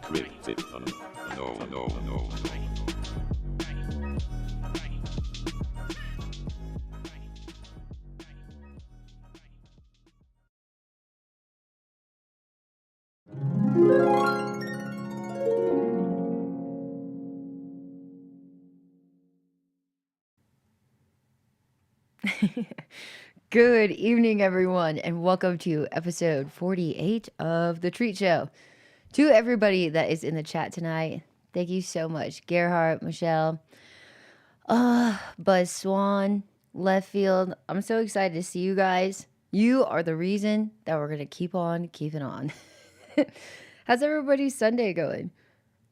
Krypton. No. Good evening, everyone, and welcome to episode 48 of The Treat Show. To everybody that is in the chat tonight, thank you so much. Gerhardt, Michelle, Buzz Swan, Left Field. I'm so excited to see you guys. You are the reason that we're going to keep on keeping on. How's everybody's Sunday going?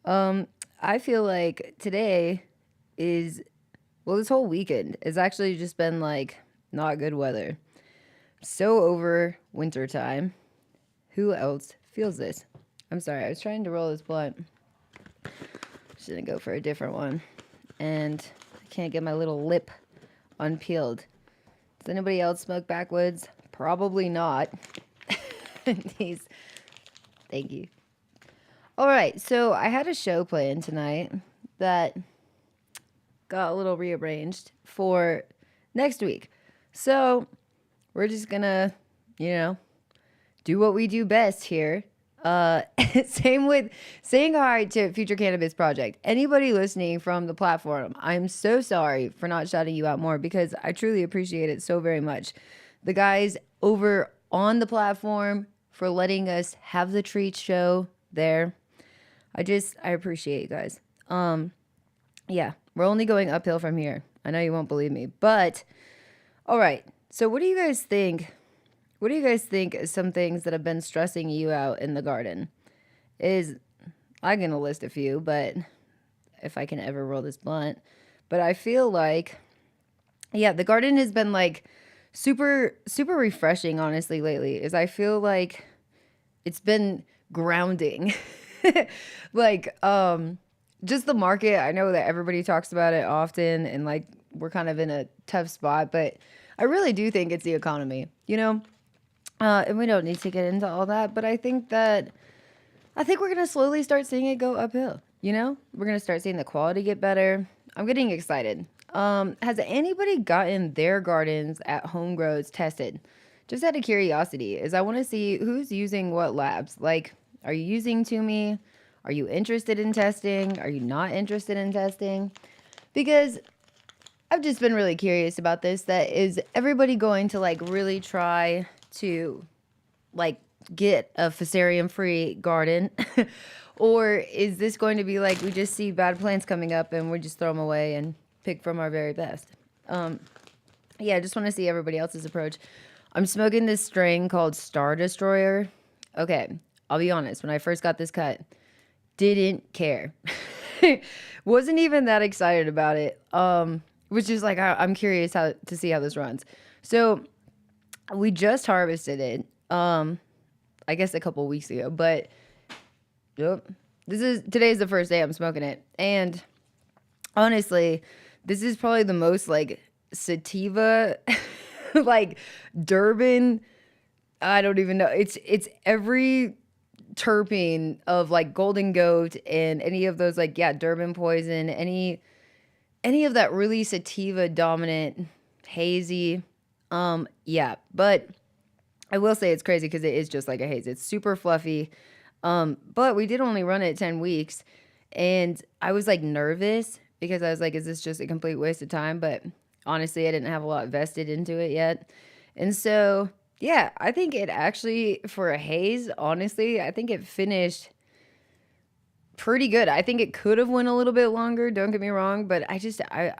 I feel like today is, well, this whole weekend has actually just been like not good weather. So over winter time. Who else feels this? I'm sorry, I was trying to roll this blunt. Just gonna go for a different one. And I can't get my little lip unpeeled. Does anybody else smoke backwoods? Probably not. These. Thank you. All right, so I had a show planned tonight that got a little rearranged for next week. So we're just gonna, do what we do best here. Same with saying hi to Future Cannabis Project. Anybody listening from the platform, I'm so sorry for not shouting you out more because I truly appreciate it so very much. The guys over on the platform for letting us have the treat show there. I appreciate you guys. Yeah, we're only going uphill from here. I know you won't believe me, but all right. So what do you guys think? What do you guys think is some things that have been stressing you out in the garden? I'm going to list a few, but if I can ever roll this blunt. But I feel like, yeah, the garden has been like super, super refreshing, honestly, lately. I feel like it's been grounding. like, just the market. I know that everybody talks about it often and like we're kind of in a tough spot, but I really do think it's the economy, and we don't need to get into all that, but I think we're going to slowly start seeing it go uphill. We're going to start seeing the quality get better. I'm getting excited. Has anybody gotten their gardens at Home Grows tested? Just out of curiosity, I want to see who's using what labs. Like, are you using Toomey? Are you interested in testing? Are you not interested in testing? Because I've just been really curious about this. That is everybody going to like really try to like get a fusarium free garden? Or is this going to be like we just see bad plants coming up and we just throw them away and pick from our very best? Yeah, I just want to see everybody else's approach. I'm smoking this strain called Star Destroyer. Okay, I'll be honest. When I first got this cut, didn't care. Wasn't even that excited about it. Which is like I'm curious how to see how this runs. So we just harvested it. I guess a couple weeks ago, but yep. Today's the first day I'm smoking it. And honestly, this is probably the most like sativa like Durban. I don't even know. It's every terpene of like golden goat and any of those like Durban poison, any of that really sativa dominant hazy. Yeah, but I will say it's crazy because it is just like a haze. It's super fluffy. But we did only run it 10 weeks and I was like nervous because I was like, is this just a complete waste of time? But honestly, I didn't have a lot vested into it yet. And so, yeah, I think it actually, for a haze, honestly, I think it finished pretty good. I think it could have went a little bit longer, don't get me wrong, but I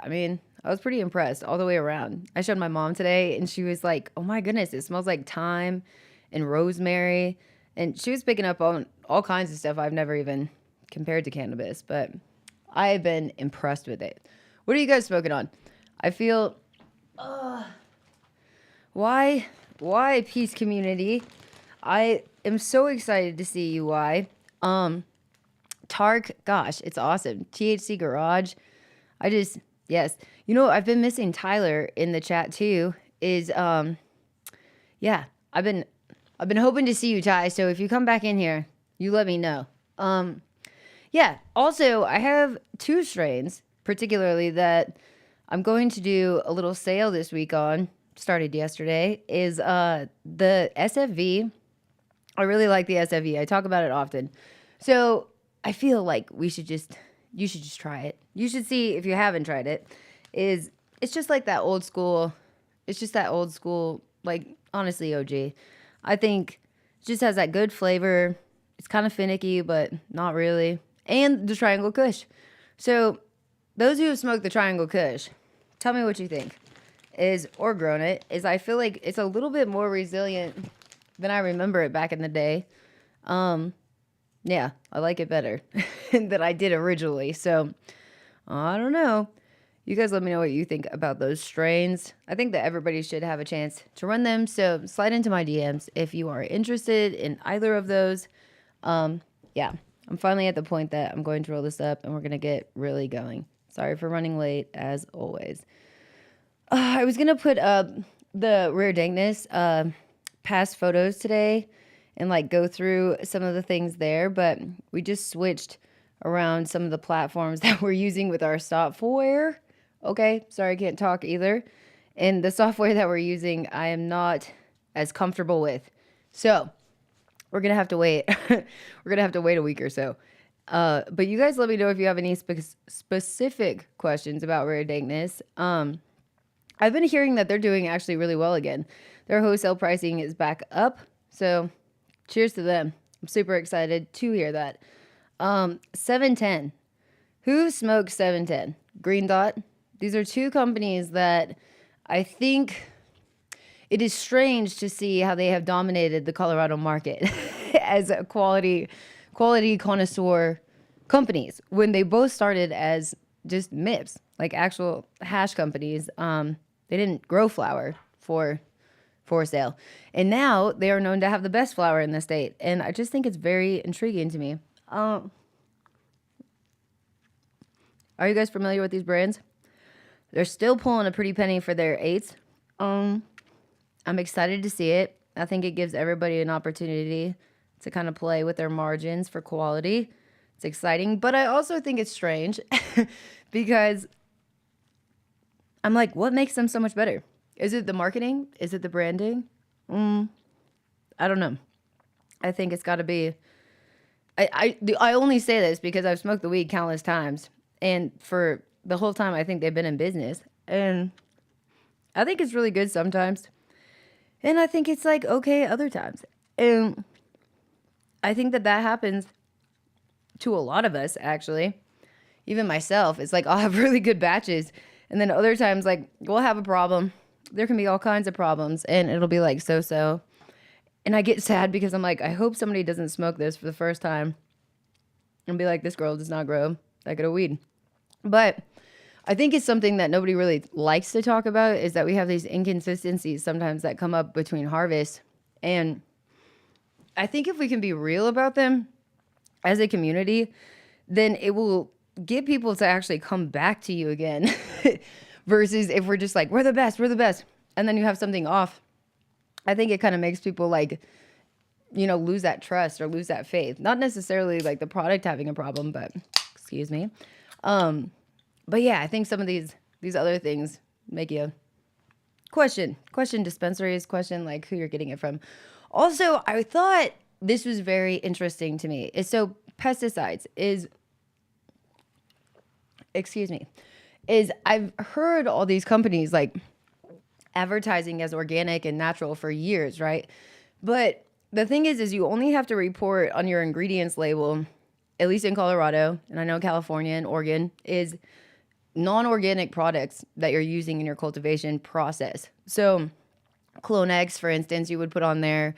mean, I was pretty impressed all the way around. I showed my mom today and she was like, "Oh my goodness, it smells like thyme and rosemary." And she was picking up on all kinds of stuff I've never even compared to cannabis, but I've been impressed with it. What are you guys smoking on? I feel why peace community? I am so excited to see you. Why? Tark, gosh, it's awesome. THC Garage. Yes. I've been missing Tyler in the chat too. Yeah, I've been hoping to see you, Ty. So if you come back in here, you let me know. Yeah. Also, I have two strains, particularly that I'm going to do a little sale this week on. Started yesterday. Is the SFV. I really like the SFV. I talk about it often. So I feel like you should just try it. You should see if you haven't tried it. Is it's just like that old school. It's just that old school, like honestly, OG. I think it just has that good flavor. It's kind of finicky, but not really. And the Triangle Kush. So those who have smoked the Triangle Kush, tell me what you think. Is or grown it is I feel like it's a little bit more resilient than I remember it back in the day. Um, yeah, I like it better than I did originally. So I don't know. You guys let me know what you think about those strains. I think that everybody should have a chance to run them. So slide into my DMs if you are interested in either of those. Yeah, I'm finally at the point that I'm going to roll this up and we're going to get really going. Sorry for running late as always. I was going to put up the Rare Dankness past photos today and like go through some of the things there, but we just switched around some of the platforms that we're using with our software. Okay, sorry, I can't talk either. And the software that we're using, I am not as comfortable with. So we're gonna have to wait. We're gonna have to wait a week or so. But you guys let me know if you have any specific questions about Rare Dankness. I've been hearing that they're doing actually really well again. Their wholesale pricing is back up. So cheers to them. I'm super excited to hear that. 710. Who smokes 710? Green Dot. These are two companies that I think it is strange to see how they have dominated the Colorado market as a quality connoisseur companies when they both started as just MIPS, like actual hash companies. They didn't grow flower for sale. And now they are known to have the best flower in the state. And I just think it's very intriguing to me. Are you guys familiar with these brands? They're still pulling a pretty penny for their eights. I'm excited to see it. I think it gives everybody an opportunity to kind of play with their margins for quality. It's exciting, but I also think it's strange because I'm like, what makes them so much better? Is it the marketing? Is it the branding? I don't know. I think it's got to be. I only say this because I've smoked the weed countless times, and for the whole time I think they've been in business, and I think it's really good sometimes, and I think it's like okay other times, and I think that happens to a lot of us actually. Even myself, it's like I'll have really good batches, and then other times like we'll have a problem. There can be all kinds of problems, and it'll be like so. And I get sad because I'm like, I hope somebody doesn't smoke this for the first time and be like, this girl does not grow that good of weed. But I think it's something that nobody really likes to talk about is that we have these inconsistencies sometimes that come up between harvests. And I think if we can be real about them as a community, then it will get people to actually come back to you again versus if we're just like, we're the best. And then you have something off. I think it kind of makes people like, lose that trust or lose that faith. Not necessarily like the product having a problem, but excuse me. But yeah, I think some of these other things make you question dispensaries, question like who you're getting it from. Also, I thought this was very interesting to me. So pesticides is I've heard all these companies like advertising as organic and natural for years, right? But the thing is you only have to report on your ingredients label, at least in Colorado, and I know California and Oregon, is non-organic products that you're using in your cultivation process. So Clonex, for instance, you would put on there.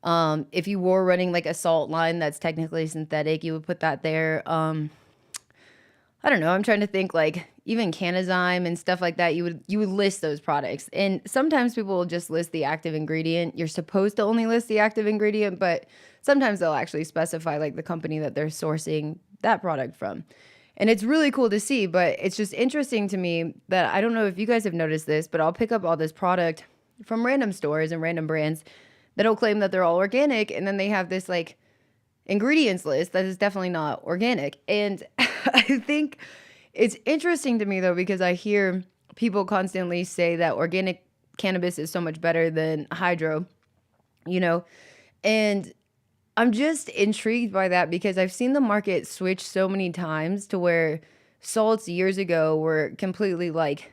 If you were running like a salt line that's technically synthetic, you would put that there. I don't know. I'm trying to think like even Canazyme and stuff like that. You would list those products, and sometimes people will just list the active ingredient. You're supposed to only list the active ingredient, but sometimes they'll actually specify like the company that they're sourcing that product from, and it's really cool to see. But it's just interesting to me that I don't know if you guys have noticed this, but I'll pick up all this product from random stores and random brands that'll claim that they're all organic, and then they have this like ingredients list that is definitely not organic. And I think it's interesting to me though, because I hear people constantly say that organic cannabis is so much better than hydro, you know, and I'm just intrigued by that because I've seen the market switch so many times to where salts years ago were completely like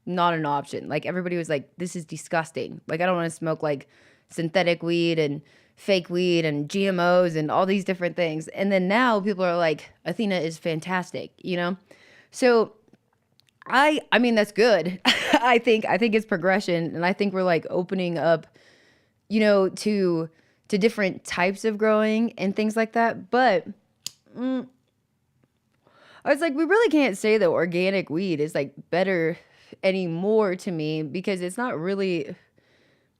not an option. Like everybody was like, this is disgusting. Like I don't want to smoke like synthetic weed and fake weed and GMOs and all these different things. And then now people are like, Athena is fantastic, you know? So I mean that's good. I think it's progression and I think we're like opening up, you know, to different types of growing and things like that. But I was like, we really can't say that organic weed is like better anymore to me because it's not really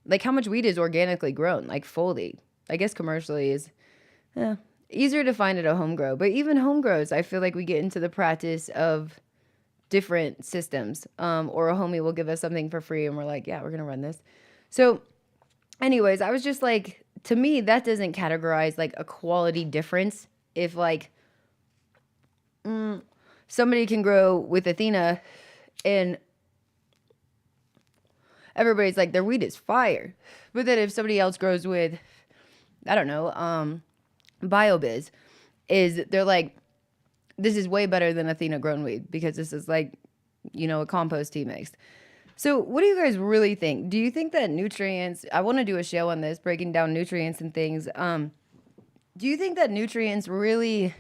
like how much weed is organically grown, like fully. I guess commercially is easier to find at a home grow. But even home grows, I feel like we get into the practice of different systems. Or a homie will give us something for free and we're like, yeah, we're going to run this. So, anyways, I was just like, to me, that doesn't categorize like a quality difference. If like somebody can grow with Athena and everybody's like, their weed is fire. But then if somebody else grows with, I don't know, BioBiz, is they're like, this is way better than Athena grown weed because this is like, you know, a compost tea mix. So what do you guys really think? Do you think that nutrients, I want to do a show on this, breaking down nutrients and things. Do you think that nutrients really,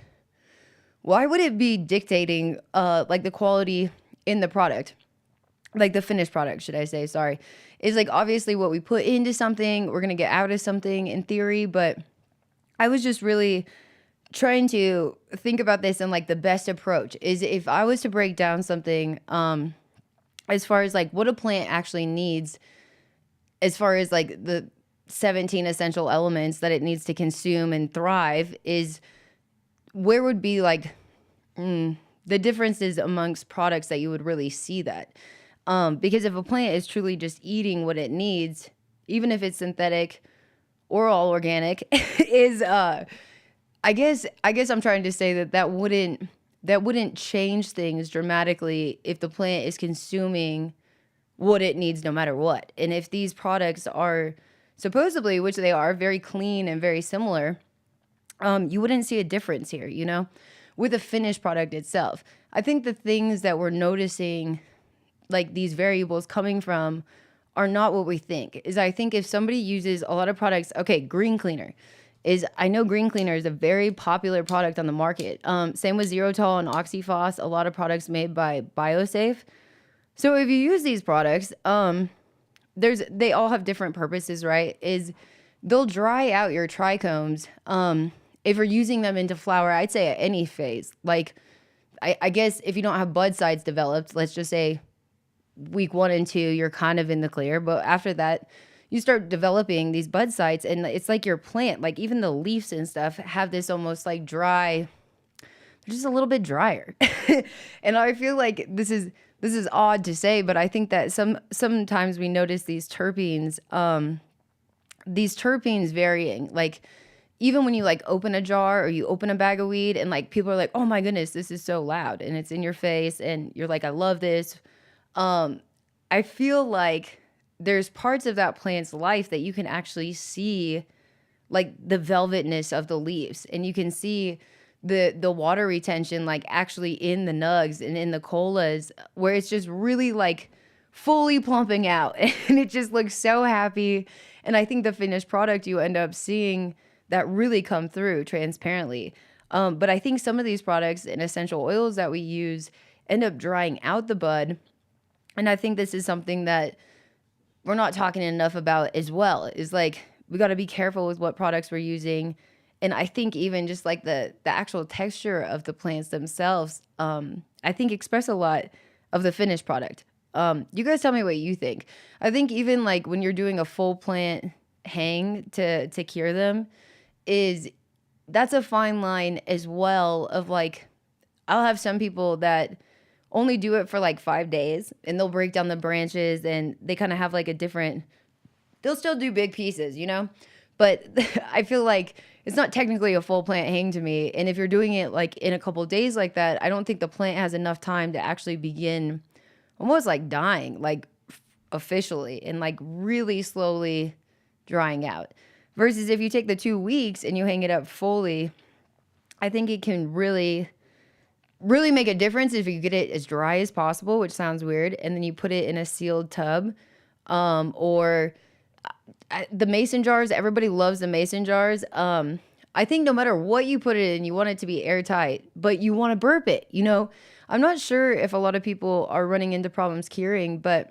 why would it be dictating like the quality in the product? Like the finished product, should I say, sorry. Is like obviously what we put into something, we're going to get out of something in theory, but I was just really trying to think about this and like the best approach is if I was to break down something as far as like what a plant actually needs, as far as like the 17 essential elements that it needs to consume and thrive, is where would be like the differences amongst products that you would really see that. Because if a plant is truly just eating what it needs, even if it's synthetic or all organic, is I guess I'm trying to say that that wouldn't change things dramatically if the plant is consuming what it needs no matter what. And if these products are supposedly, which they are, very clean and very similar, you wouldn't see a difference here, you know, with the finished product itself. I think the things that we're noticing, like these variables coming from, are not what we think. Is I think if somebody uses a lot of products, okay, green cleaner. I know green cleaner is a very popular product on the market. Same with Zerotol and Oxyphos, a lot of products made by Biosafe. So if you use these products, they all have different purposes, right? Is they'll dry out your trichomes. If you're using them into flower, I'd say at any phase. Like, I guess if you don't have bud sides developed, let's just say week 1 and 2, you're kind of in the clear. But after that, you start developing these bud sites and it's like your plant, like even the leaves and stuff have this almost like dry, just a little bit drier. And I feel like this is odd to say, but I think that sometimes we notice these terpenes varying. Like even when you like open a jar or you open a bag of weed and like people are like, oh my goodness, this is so loud and it's in your face and you're like, I love this. I feel like there's parts of that plant's life that you can actually see, like the velvetness of the leaves, and you can see the water retention like actually in the nugs and in the colas, where it's just really like fully plumping out and it just looks so happy. And I think the finished product, you end up seeing that really come through transparently. But I think some of these products and essential oils that we use end up drying out the bud. And I think this is something that we're not talking enough about as well, is like we got to be careful with what products we're using. And I think even just like the actual texture of the plants themselves, I think express a lot of the finished product. You guys tell me what you think. I think even like when you're doing a full plant hang to cure them, that's a fine line as well of like, I'll have some people that only do it for like 5 days and they'll break down the branches and they kind of have like they'll still do big pieces, you know? But I feel like it's not technically a full plant hang to me. And if you're doing it like in a couple days like that, I don't think the plant has enough time to actually begin almost like dying, like officially, and like really slowly drying out. Versus if you take the 2 weeks and you hang it up fully, I think it can really, really make a difference if you get it as dry as possible, which sounds weird, and then you put it in a sealed tub, or the mason jars. Everybody loves the mason jars. I think no matter what you put it in, you want it to be airtight, but you want to burp it. I'm not sure if a lot of people are running into problems curing, but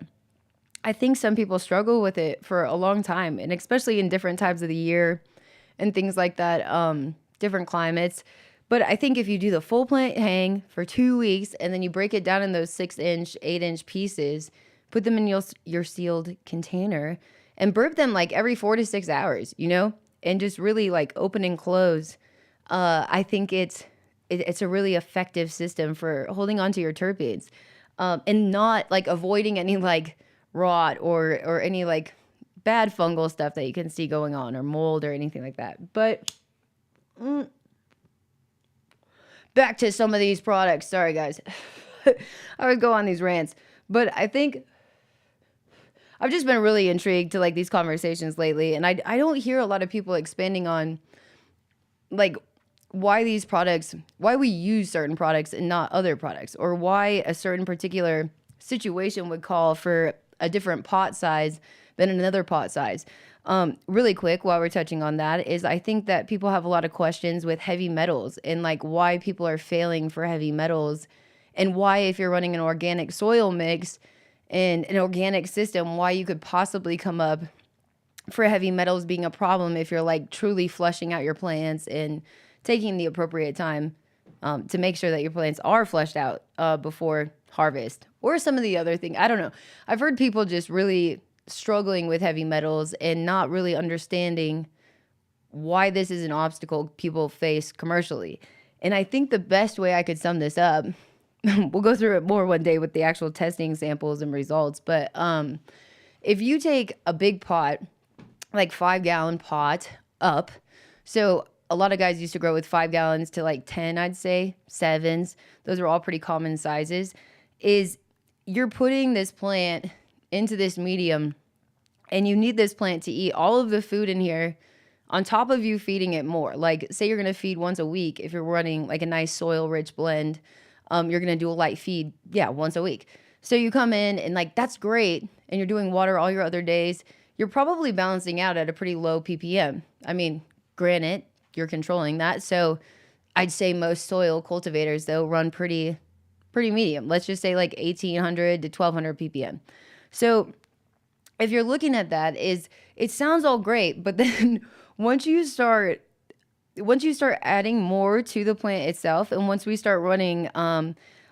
I think some people struggle with it for a long time, and especially in different times of the year and things like that, different climates. But I think if you do the full plant hang for 2 weeks and then you break it down in those 6-inch, 8-inch pieces, put them in your sealed container and burp them like every 4 to 6 hours, and just really like open and close. I think it's a really effective system for holding on to your terpenes, and not like avoiding any like rot or any like bad fungal stuff that you can see going on, or mold or anything like that. But back to some of these products. Sorry, guys. I would go on these rants, but I think I've just been really intrigued to like these conversations lately, and I don't hear a lot of people expanding on like why we use certain products and not other products, or why a certain particular situation would call for a different pot size than another pot size. Really quick, while we're touching on that, is I think that people have a lot of questions with heavy metals and like why people are failing for heavy metals, and why, if you're running an organic soil mix and an organic system, why you could possibly come up for heavy metals being a problem if you're like truly flushing out your plants and taking the appropriate time to make sure that your plants are flushed out before harvest, or some of the other thing. I don't know. I've heard people just really struggling with heavy metals and not really understanding why this is an obstacle people face commercially. And I think the best way I could sum this up, we'll go through it more one day with the actual testing samples and results. But if you take a big pot, like 5-gallon pot up, so a lot of guys used to grow with 5 gallons to like 10, I'd say 7s. Those are all pretty common sizes. Is you're putting this plant into this medium, and you need this plant to eat all of the food in here on top of you feeding it more. Like, say you're going to feed once a week. If you're running like a nice soil rich blend, you're going to do a light feed, once a week. So you come in and like, that's great. And you're doing water all your other days. You're probably balancing out at a pretty low ppm. I mean, granted, you're controlling that. So I'd say most soil cultivators though run pretty medium. Let's just say like 1800 to 1200 ppm. So if you're looking at that, it sounds all great, but then once you start adding more to the plant itself, and once we start running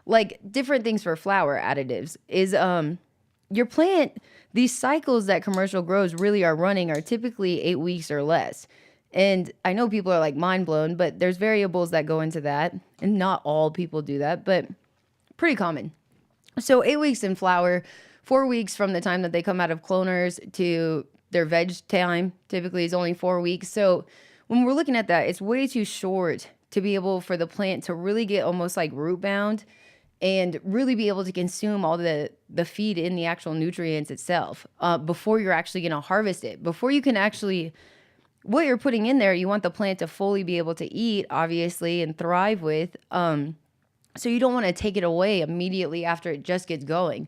like different things for flower additives, is your plant, these cycles that commercial grows really are running are typically 8 weeks or less. And I know people are like mind blown, but there's variables that go into that, and not all people do that, but pretty common. So 8 weeks in flower, 4 weeks from the time that they come out of cloners to their veg time typically is only 4 weeks. So when we're looking at that, it's way too short to be able for the plant to really get almost like root bound and really be able to consume all the feed in the actual nutrients itself before you're actually going to harvest it. Before you can actually, what you're putting in there, you want the plant to fully be able to eat, obviously, and thrive with. So you don't want to take it away immediately after it just gets going.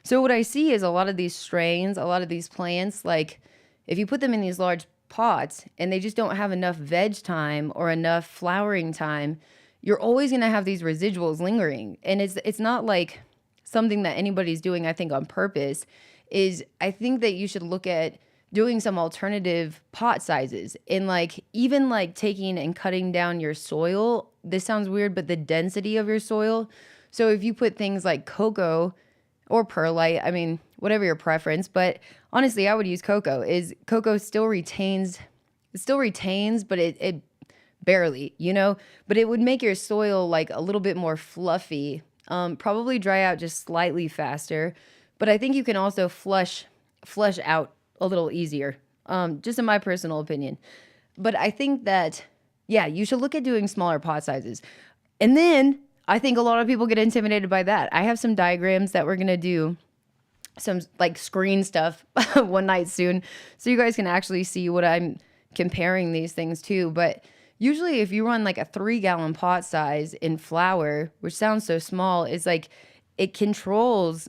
So what I see is a lot of these strains, a lot of these plants, like if you put them in these large pots and they just don't have enough veg time or enough flowering time, you're always going to have these residuals lingering. And it's not like something that anybody's doing, I think, on purpose. Is I think that you should look at doing some alternative pot sizes, and like even like taking and cutting down your soil. This sounds weird, but the density of your soil. So if you put things like cocoa or perlite, I mean, whatever your preference, but honestly, I would use cocoa. Is cocoa still retains, but it barely, but it would make your soil like a little bit more fluffy, probably dry out just slightly faster. But I think you can also flush out a little easier, just in my personal opinion. But I think that yeah, you should look at doing smaller pot sizes. And then I think a lot of people get intimidated by that. I have some diagrams that we're going to do, some like screen stuff one night soon, so you guys can actually see what I'm comparing these things to. But usually if you run like a 3-gallon pot size in flower, which sounds so small, is like it controls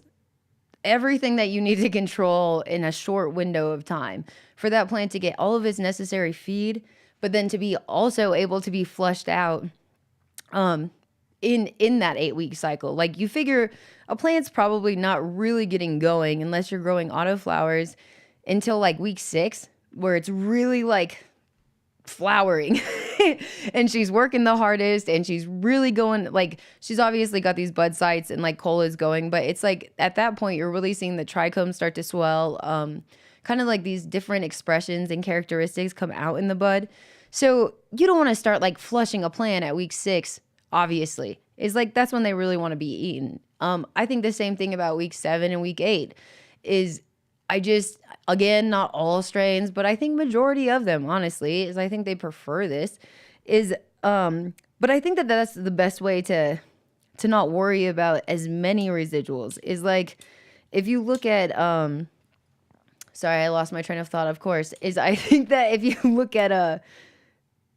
everything that you need to control in a short window of time for that plant to get all of its necessary feed, but then to be also able to be flushed out in that 8-week cycle. Like, you figure a plant's probably not really getting going unless you're growing autoflowers until like week 6, where it's really like flowering and she's working the hardest and she's really going, like, she's obviously got these bud sites and like colas going, but it's like at that point you're really seeing the trichomes start to swell, kind of like these different expressions and characteristics come out in the bud. So you don't want to start like flushing a plant at week 6, obviously. It's like that's when they really want to be eaten. I think the same thing about week 7 and week 8 is, I just, again, not all strains, but I think majority of them, honestly, is I think they prefer this, is, but I think that that's the best way to not worry about as many residuals, is like, if you look at, sorry, I lost my train of thought, of course, is I think that if you look at,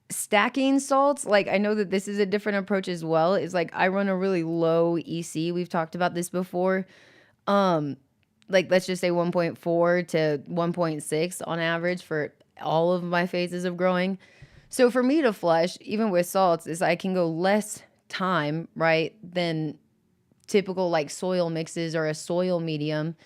stacking salts, like, I know that this is a different approach as well, is like I run a really low EC. We've talked about this before. Like, let's just say 1.4 to 1.6 on average for all of my phases of growing. So for me to flush, even with salts, is I can go less time, right, than typical like soil mixes or a soil medium.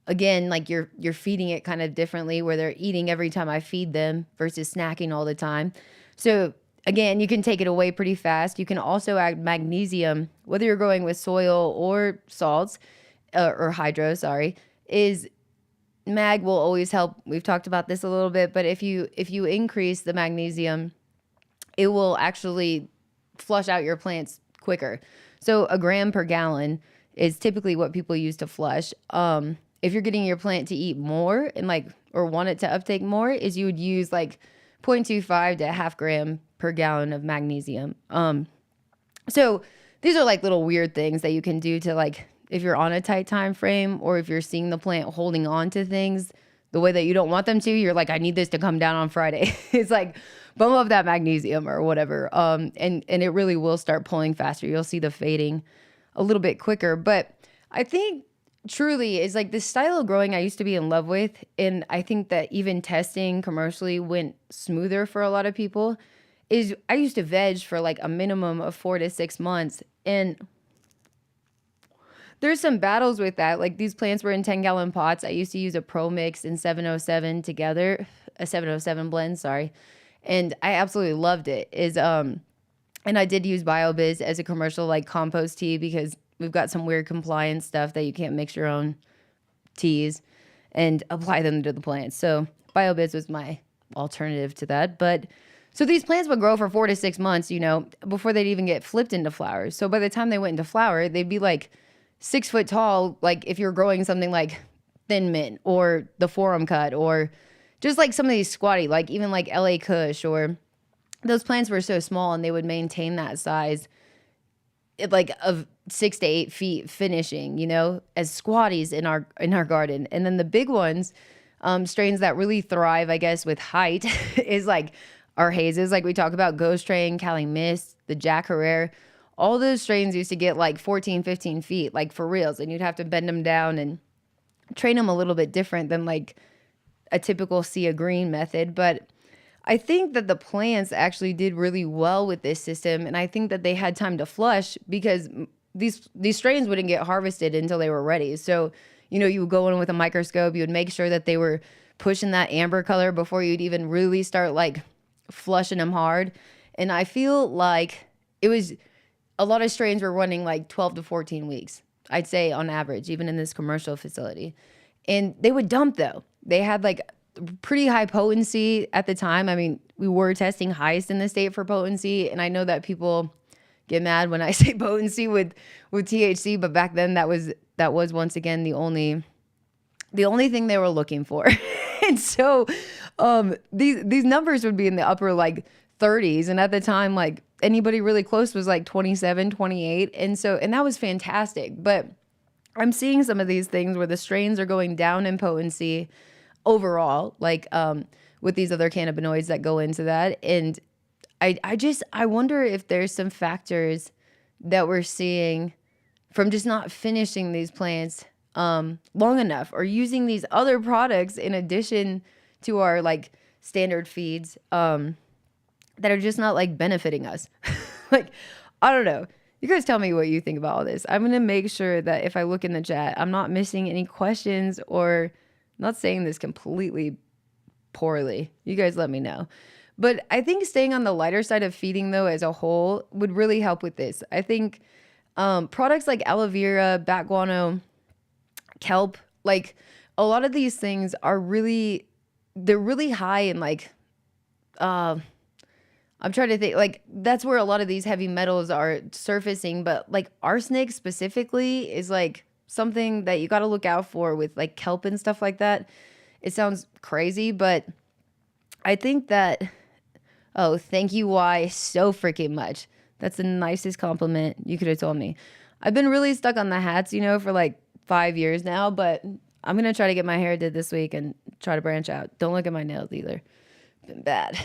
Again, like you're feeding it kind of differently, where they're eating every time I feed them versus snacking all the time. So again, you can take it away pretty fast. You can also add magnesium, whether you're growing with soil or salts, or hydro, sorry, is mag will always help. We've talked about this a little bit, but if you increase the magnesium, it will actually flush out your plants quicker. So 1 gram per gallon is typically what people use to flush. If you're getting your plant to eat more and like, or want it to uptake more, is you would use like 0.25 to 0.5 gram per gallon of magnesium. So these are like little weird things that you can do to, like, if you're on a tight time frame, or if you're seeing the plant holding on to things the way that you don't want them to, you're like, I need this to come down on Friday. It's like, bump up that magnesium or whatever. And it really will start pulling faster. You'll see the fading a little bit quicker. But I think truly is like the style of growing I used to be in love with. And I think that even testing commercially went smoother for a lot of people. Is I used to veg for like a minimum of 4 to 6 months. And there's some battles with that. Like, these plants were in 10-gallon pots. I used to use a Pro Mix and 707 together, a 707 blend, sorry. And I absolutely loved it. And I did use BioBiz as a commercial like compost tea, because we've got some weird compliance stuff that you can't mix your own teas and apply them to the plants. So BioBiz was my alternative to that. But so these plants would grow for 4 to 6 months, you know, before they'd even get flipped into flowers. So by the time they went into flower, they'd be like 6 foot tall. Like, if you're growing something like Thin Mint or the Forum Cut, or just like some of these squatty, like even like LA Kush, or those plants were so small and they would maintain that size, like of 6 to 8 feet finishing, you know, as squatties in our garden. And then the big ones, strains that really thrive, I guess, with height is like our hazes, like we talk about, Ghost Train, Cali Mist, the Jack Herrera. All those strains used to get like 14, 15 feet, like for reals. And you'd have to bend them down and train them a little bit different than like a typical Sea Green method. But I think that the plants actually did really well with this system. And I think that they had time to flush, because these strains wouldn't get harvested until they were ready. So, you know, you would go in with a microscope, you would make sure that they were pushing that amber color before you'd even really start like flushing them hard. And I feel like it was, a lot of strains were running like 12 to 14 weeks, I'd say, on average, even in this commercial facility. And they would dump, though. They had like pretty high potency at the time. I mean, we were testing highest in the state for potency. And I know that people get mad when I say potency with THC, but back then that was once again the only thing they were looking for. And so these numbers would be in the upper like 30s. And at the time, like anybody really close was like 27, 28. And that was fantastic. But I'm seeing some of these things where the strains are going down in potency overall, like with these other cannabinoids that go into that. And I wonder if there's some factors that we're seeing from just not finishing these plants long enough, or using these other products in addition to our like standard feeds that are just not like benefiting us. Like, I don't know. You guys tell me what you think about all this. I'm going to make sure that if I look in the chat, I'm not missing any questions, or not saying this completely poorly. You guys let me know. But I think staying on the lighter side of feeding, though, as a whole would really help with this. I think products like aloe vera, bat guano, kelp, like a lot of these things are they're really high in like, I'm trying to think, like that's where a lot of these heavy metals are surfacing, but like arsenic specifically is like something that you got to look out for with like kelp and stuff like that. It sounds crazy, but I think that, oh, thank you, Y, so freaking much. That's the nicest compliment you could have told me. I've been really stuck on the hats, for like 5 years now, but I'm going to try to get my hair did this week and try to branch out. Don't look at my nails either. Been bad.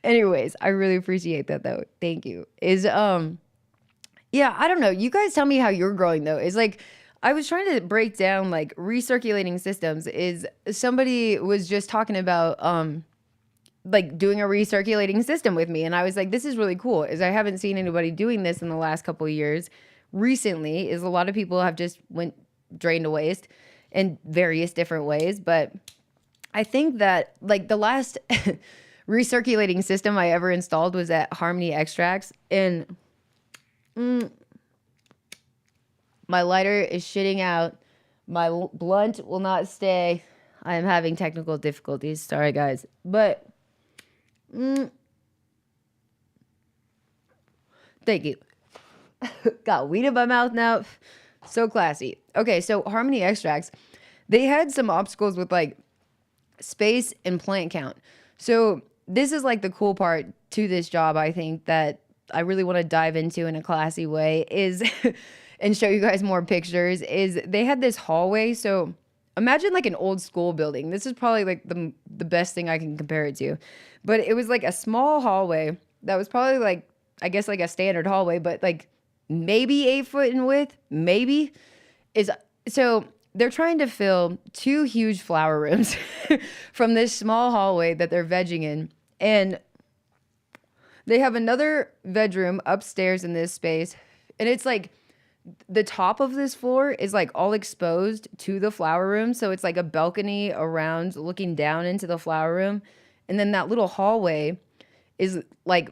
Anyways, I really appreciate that though. Thank you. Yeah, I don't know. You guys tell me how you're growing though. Is like, I was trying to break down like recirculating systems. Is somebody was just talking about like doing a recirculating system with me, and I was like, this is really cool. Is I haven't seen anybody doing this in the last couple of years. Recently, is a lot of people have just drained to waste in various different ways, but I think that like the last recirculating system I ever installed was at Harmony Extracts, and my lighter is shitting out. My blunt will not stay. I am having technical difficulties. Sorry, guys. But thank you. Got weed in my mouth now. So classy. Okay, so Harmony Extracts, they had some obstacles with like space and plant count. So this is like the cool part to this job, I think, that I really want to dive into in a classy way is and show you guys more pictures, is they had this hallway. So imagine like an old school building. This is probably like the best thing I can compare it to. But it was like a small hallway that was probably like, I guess like a standard hallway, but like maybe 8 foot in width, maybe. So they're trying to fill 2 huge flower rooms from this small hallway that they're vegging in. And they have another veg room upstairs in this space. And it's like the top of this floor is like all exposed to the flower room. So it's like a balcony around looking down into the flower room. And then that little hallway is like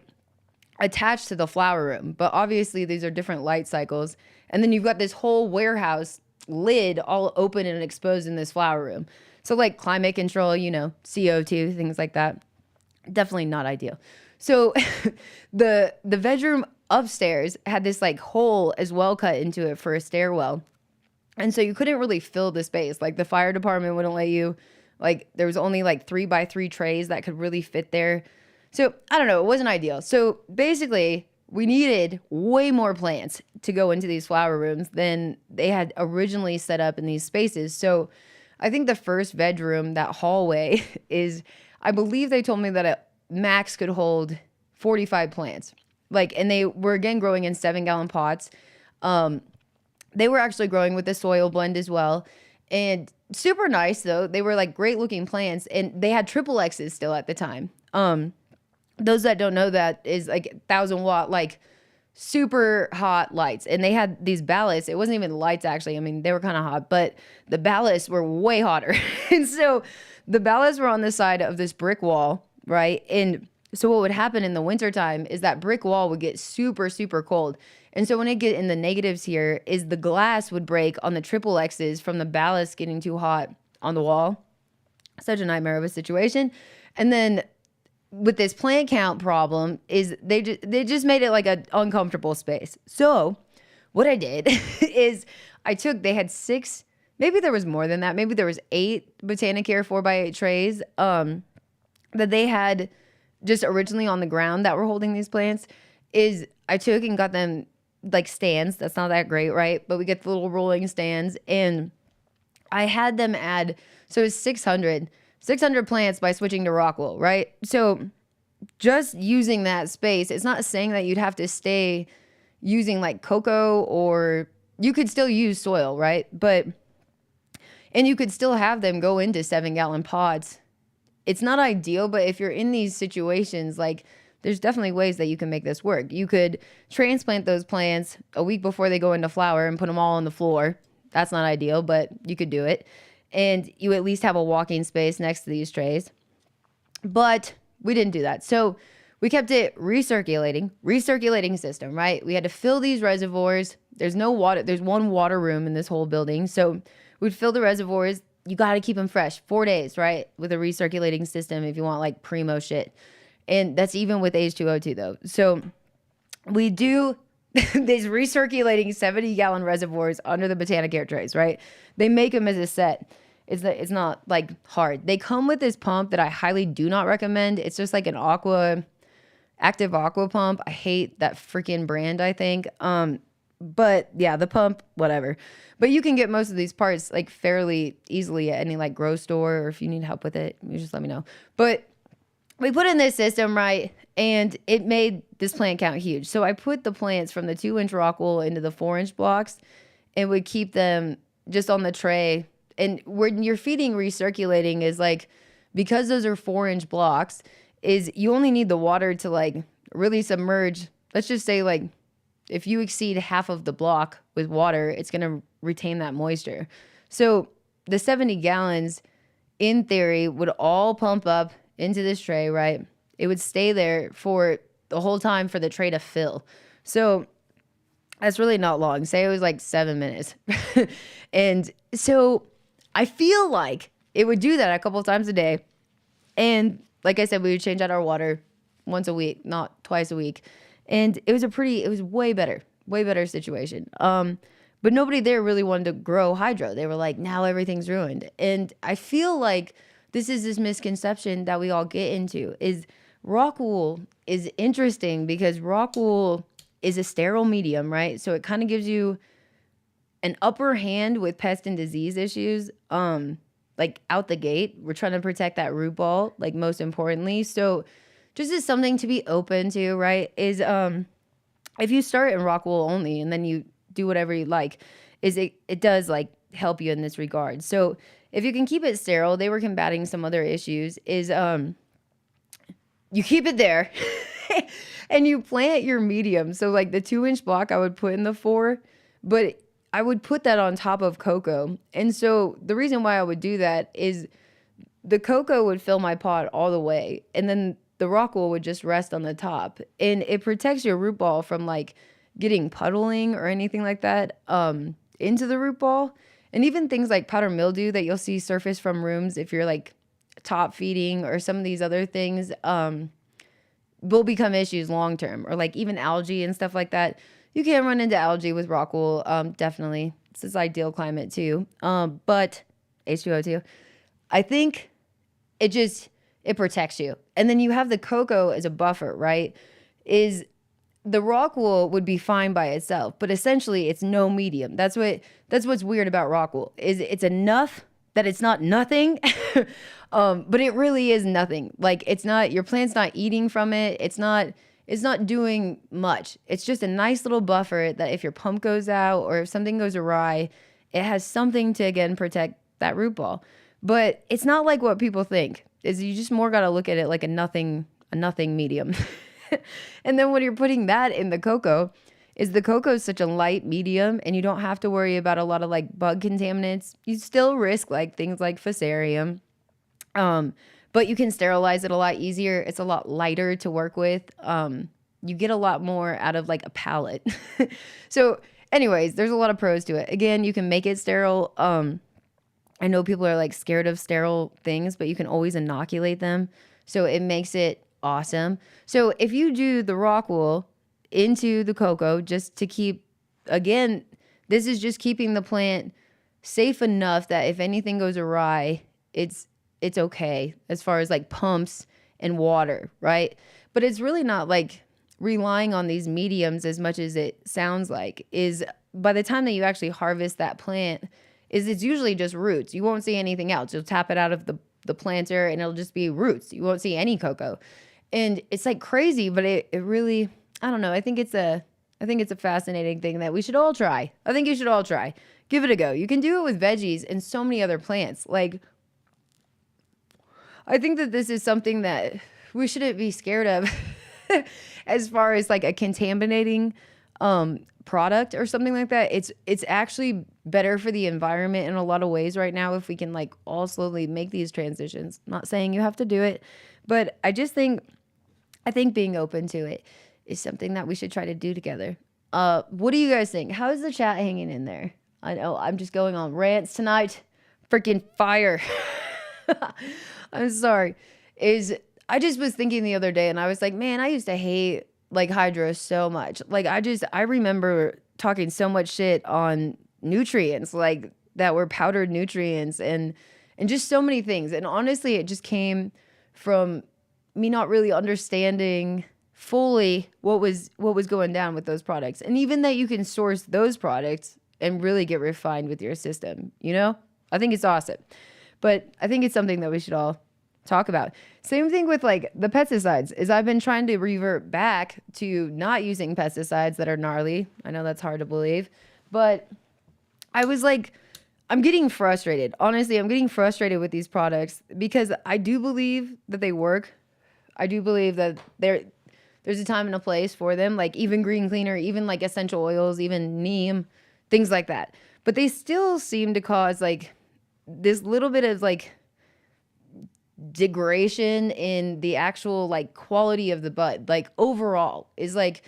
attached to the flower room. But obviously these are different light cycles. And then you've got this whole warehouse lid all open and exposed in this flower room. So like climate control, CO2, things like that. Definitely not ideal. So the veg room upstairs had this like hole as well cut into it for a stairwell. And so you couldn't really fill the space. Like the fire department wouldn't let you, like there was only like 3x3 trays that could really fit there. So I don't know, it wasn't ideal. So basically we needed way more plants to go into these flower rooms than they had originally set up in these spaces. So I think the first veg room, that hallway is, I believe they told me that a max could hold 45 plants. Like, and they were again growing in 7-gallon pots. They were actually growing with the soil blend as well. And super nice though. They were like great looking plants, and they had triple X's still at the time. Those that don't know, that is like 1,000-watt, like super hot lights. And they had these ballasts. It wasn't even lights actually. I mean, they were kind of hot, but the ballasts were way hotter. And so the ballasts were on the side of this brick wall, right? And so what would happen in the wintertime is that brick wall would get super, super cold. And so when it get in the negatives here, is the glass would break on the triple X's from the ballast getting too hot on the wall. Such a nightmare of a situation. And then with this plant count problem is they just made it like an uncomfortable space. So what I did is they had 6, maybe there was more than that. Maybe there was 8 Botanicare 4x8 trays that they had just originally on the ground that were holding these plants, is I took and got them like stands. That's not that great, right? But we get the little rolling stands, and I had them add, so it's 600 plants by switching to rock wool, right? So just using that space, it's not saying that you'd have to stay using like cocoa, or you could still use soil, right? And you could still have them go into 7-gallon pots. It's not ideal, but if you're in these situations, like there's definitely ways that you can make this work. You could transplant those plants a week before they go into flower and put them all on the floor. That's not ideal, but you could do it. And you at least have a walking space next to these trays. But we didn't do that. So we kept it recirculating system, right? We had to fill these reservoirs. There's no water. There's one water room in this whole building. So we'd fill the reservoirs. You got to keep them fresh 4 days, right? With a recirculating system if you want like primo shit. And that's even with H2O2 though. So we do these recirculating 70-gallon reservoirs under the Botanicare trays, right? They make them as a set. It's not like hard. They come with this pump that I highly do not recommend. It's just like an active aqua pump. I hate that freaking brand, I think. But yeah, the pump, whatever. But you can get most of these parts like fairly easily at any like grow store, or if you need help with it, you just let me know. But we put in this system, right? And it made this plant count huge. So I put the plants from the 2-inch rock wool into the 4-inch blocks and would keep them just on the tray. And when you're feeding recirculating is like, because those are 4-inch blocks, is you only need the water to like really submerge. Let's just say like if you exceed half of the block with water, it's going to retain that moisture. So the 70 gallons in theory would all pump up into this tray, right? It would stay there for the whole time for the tray to fill. So that's really not long. Say it was like 7 minutes. And so I feel like it would do that a couple of times a day. And like I said, we would change out our water once a week, not twice a week. And it was way better situation. But nobody there really wanted to grow hydro. They were like, now everything's ruined. And I feel like this is this misconception that we all get into is rock wool is interesting because rock wool is a sterile medium, right? So it kind of gives you an upper hand with pest and disease issues. Like out the gate, we're trying to protect that root ball, like most importantly. So just as something to be open to, right, is if you start in rock wool only and then you do whatever you like, is it does like help you in this regard. So if you can keep it sterile, they were combating some other issues, is you keep it there and you plant your medium. So like the 2-inch block I would put in the 4, but I would put that on top of cocoa. And so the reason why I would do that is the cocoa would fill my pot all the way, and then the rock wool would just rest on the top. And it protects your root ball from like getting puddling or anything like that into the root ball. And even things like powder mildew that you'll see surface from rooms if you're like top feeding or some of these other things will become issues long term, or like even algae and stuff like that. You can run into algae with rock wool, definitely. It's this ideal climate too. But H2O2, I think it protects you. And then you have the cocoa as a buffer, right? Is the rock wool would be fine by itself, but essentially it's no medium. That's what's weird about rock wool, is it's enough that it's not nothing, but it really is nothing. Like it's not, your plant's not eating from it. It's not doing much. It's just a nice little buffer that if your pump goes out or if something goes awry, it has something to again protect that root ball. But it's not like what people think. Is you just more got to look at it like a nothing medium. And then when you're putting that in the cocoa, is the cocoa is such a light medium and you don't have to worry about a lot of like bug contaminants. You still risk like things like fusarium. But you can sterilize it a lot easier. It's a lot lighter to work with. You get a lot more out of like a pallet. So anyways, there's a lot of pros to it. Again, you can make it sterile. I know people are like scared of sterile things, but you can always inoculate them. So it makes it awesome. So if you do the rock wool into the cocoa, just to keep, again, this is just keeping the plant safe enough that if anything goes awry, it's okay as far as like pumps and water, right? But it's really not like relying on these mediums as much as it sounds like. Is by the time that you actually harvest that plant, is it's usually just roots. You won't see anything else. You'll tap it out of the planter and it'll just be roots. You won't see any cocoa. And it's like crazy, but it really, I don't know. I think it's a fascinating thing that we should all try. I think you should all try. Give it a go. You can do it with veggies and so many other plants. Like, I think that this is something that we shouldn't be scared of as far as like a contaminating product or something like that. It's actually better for the environment in a lot of ways right now if we can like all slowly make these transitions. Not saying you have to do it, but I think being open to it is something that we should try to do together. What do you guys think? How is the chat hanging in there? I know I'm just going on rants tonight. Freaking fire. I'm sorry. I just was thinking the other day and I was like, man, I used to hate like hydro so much. Like I remember talking so much shit on nutrients, like that were powdered nutrients and just so many things. And honestly, it just came from me not really understanding fully what was going down with those products. And even that you can source those products and really get refined with your system, you know? I think it's awesome. But I think it's something that we should all talk about. Same thing with like the pesticides is I've been trying to revert back to not using pesticides that are gnarly. I know that's hard to believe, but I was like, I'm getting frustrated. Honestly, I'm getting frustrated with these products because I do believe that they work. I do believe that there's a time and a place for them, like even green cleaner, even like essential oils, even neem, things like that. But they still seem to cause like this little bit of like degradation in the actual like quality of the bud. Like overall is like,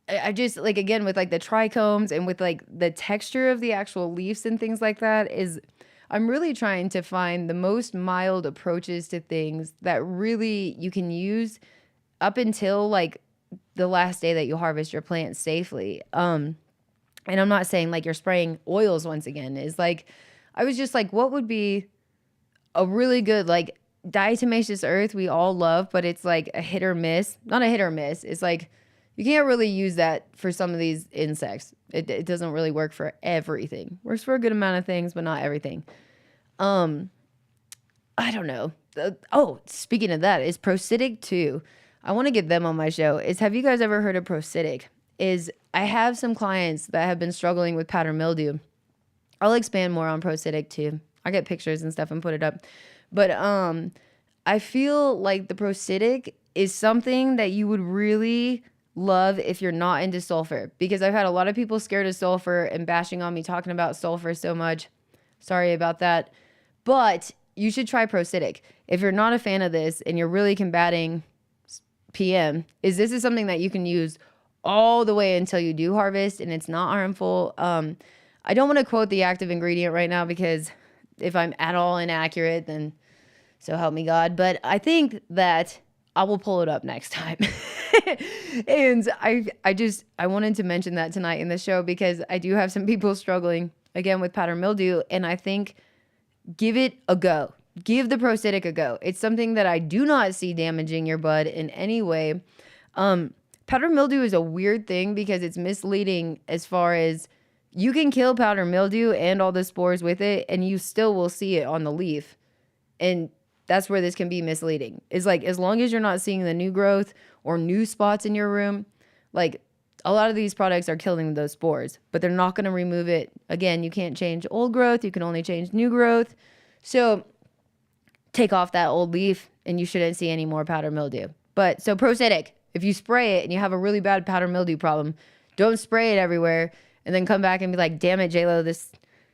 I just like, again, with like the trichomes and with like the texture of the actual leaves and things like that is, I'm really trying to find the most mild approaches to things that really you can use up until like the last day that you harvest your plant safely. And I'm not saying like you're spraying oils once again. Is like, I was just like, what would be a really good like diatomaceous earth we all love, but it's like a hit or miss. Not a hit or miss. It's like you can't really use that for some of these insects. It doesn't really work for everything. Works for a good amount of things, but not everything. I don't know. Speaking of that, is Procytic too. I want to get them on my show. Have you guys ever heard of Procytic? I have some clients that have been struggling with powder mildew. I'll expand more on Procytic too. I get pictures and stuff and put it up. But I feel like the Procytic is something that you would really love if you're not into sulfur, because I've had a lot of people scared of sulfur and bashing on me talking about sulfur so much. Sorry about that. But you should try Procytic. If you're not a fan of this and you're really combating PM, this is something that you can use all the way until you do harvest and it's not harmful. I don't want to quote the active ingredient right now because if I'm at all inaccurate, then so help me God. But I think that I will pull it up next time. And I wanted to mention that tonight in the show because I do have some people struggling again with powder mildew, and I think give it a go. Give the Procytic a go. It's something that I do not see damaging your bud in any way. Powder mildew is a weird thing because it's misleading as far as you can kill powder mildew and all the spores with it, and you still will see it on the leaf. And that's where this can be misleading. Is like, as long as you're not seeing the new growth or new spots in your room, like a lot of these products are killing those spores, but they're not going to remove it. Again, you can't change old growth. You can only change new growth. So take off that old leaf and you shouldn't see any more powder mildew. But so Procytic, if you spray it and you have a really bad powder mildew problem, don't spray it everywhere and then come back and be like, damn it, JLo, this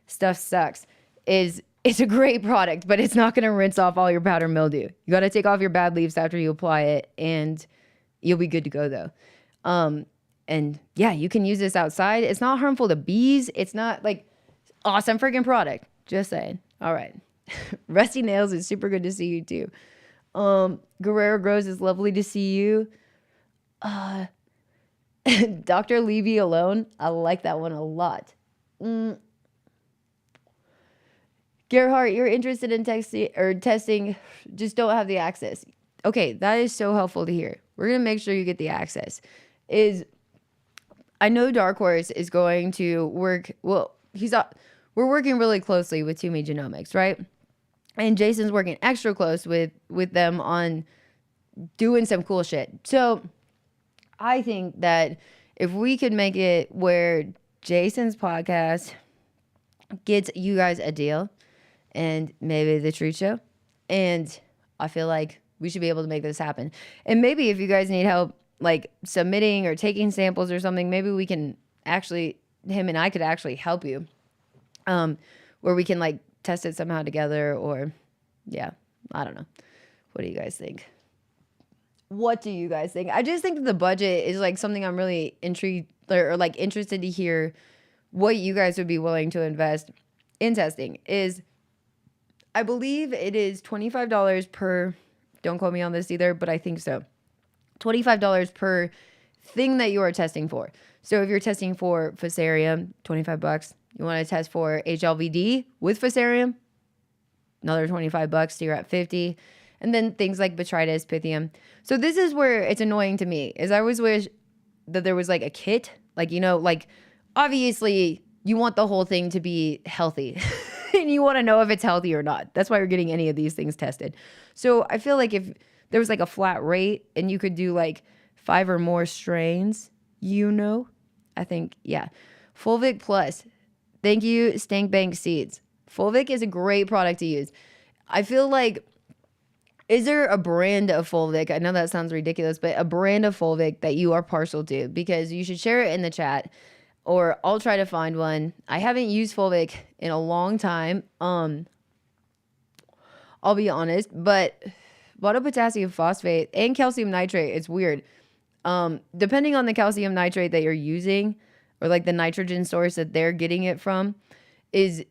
stuff sucks. It's a great product, but it's not going to rinse off all your powder mildew. You got to take off your bad leaves after you apply it, and you'll be good to go, though. And yeah, you can use this outside. It's not harmful to bees. It's not like awesome freaking product. Just saying. All right. Rusty Nails is super good to see you, too. Guerrero Grows is lovely to see you. Dr. Levy Alone. I like that one a lot. Gerhardt, you're interested in testing, just don't have the access. okay, that is so helpful to hear. We're going to make sure you get the access. I know Dark Horse is going to work. Well, we're working really closely with Toomey Genomics, right? And Jason's working extra close with them on doing some cool shit. So I think that if we could make it where Jason's podcast gets you guys a deal and maybe the treat show, and I feel like we should be able to make this happen. And maybe if you guys need help like submitting or taking samples or something, maybe we can actually, him and I could actually help you, where we can like test it somehow together, or yeah, I don't know. What do you guys think? What do you guys think? I just think that the budget is like something I'm really intrigued or like interested to hear what you guys would be willing to invest in testing. Is I believe it is $25 per, don't quote me on this either, but I think so. $25 per thing that you are testing for. So if you're testing for Fusarium, $25. You want to test for HLVD with Fusarium, another $25, so you're at $50. And then things like Botrytis, Pythium. So this is where it's annoying to me, is I always wish that there was like a kit, like, you know, like obviously you want the whole thing to be healthy and you want to know if it's healthy or not. That's why you're getting any of these things tested. So I feel like if there was like a flat rate and you could do like 5 or more strains, you know, I think, yeah. Fulvic Plus. Thank you, Stank Bank Seeds. Fulvic is a great product to use. I feel like, is there a brand of Fulvic? I know that sounds ridiculous, but a brand of Fulvic that you are partial to, because you should share it in the chat, or I'll try to find one. I haven't used Fulvic in a long time. I'll be honest, but monopotassium phosphate and calcium nitrate, it's weird. Depending on the calcium nitrate that you're using, or like the nitrogen source that they're getting it from, it's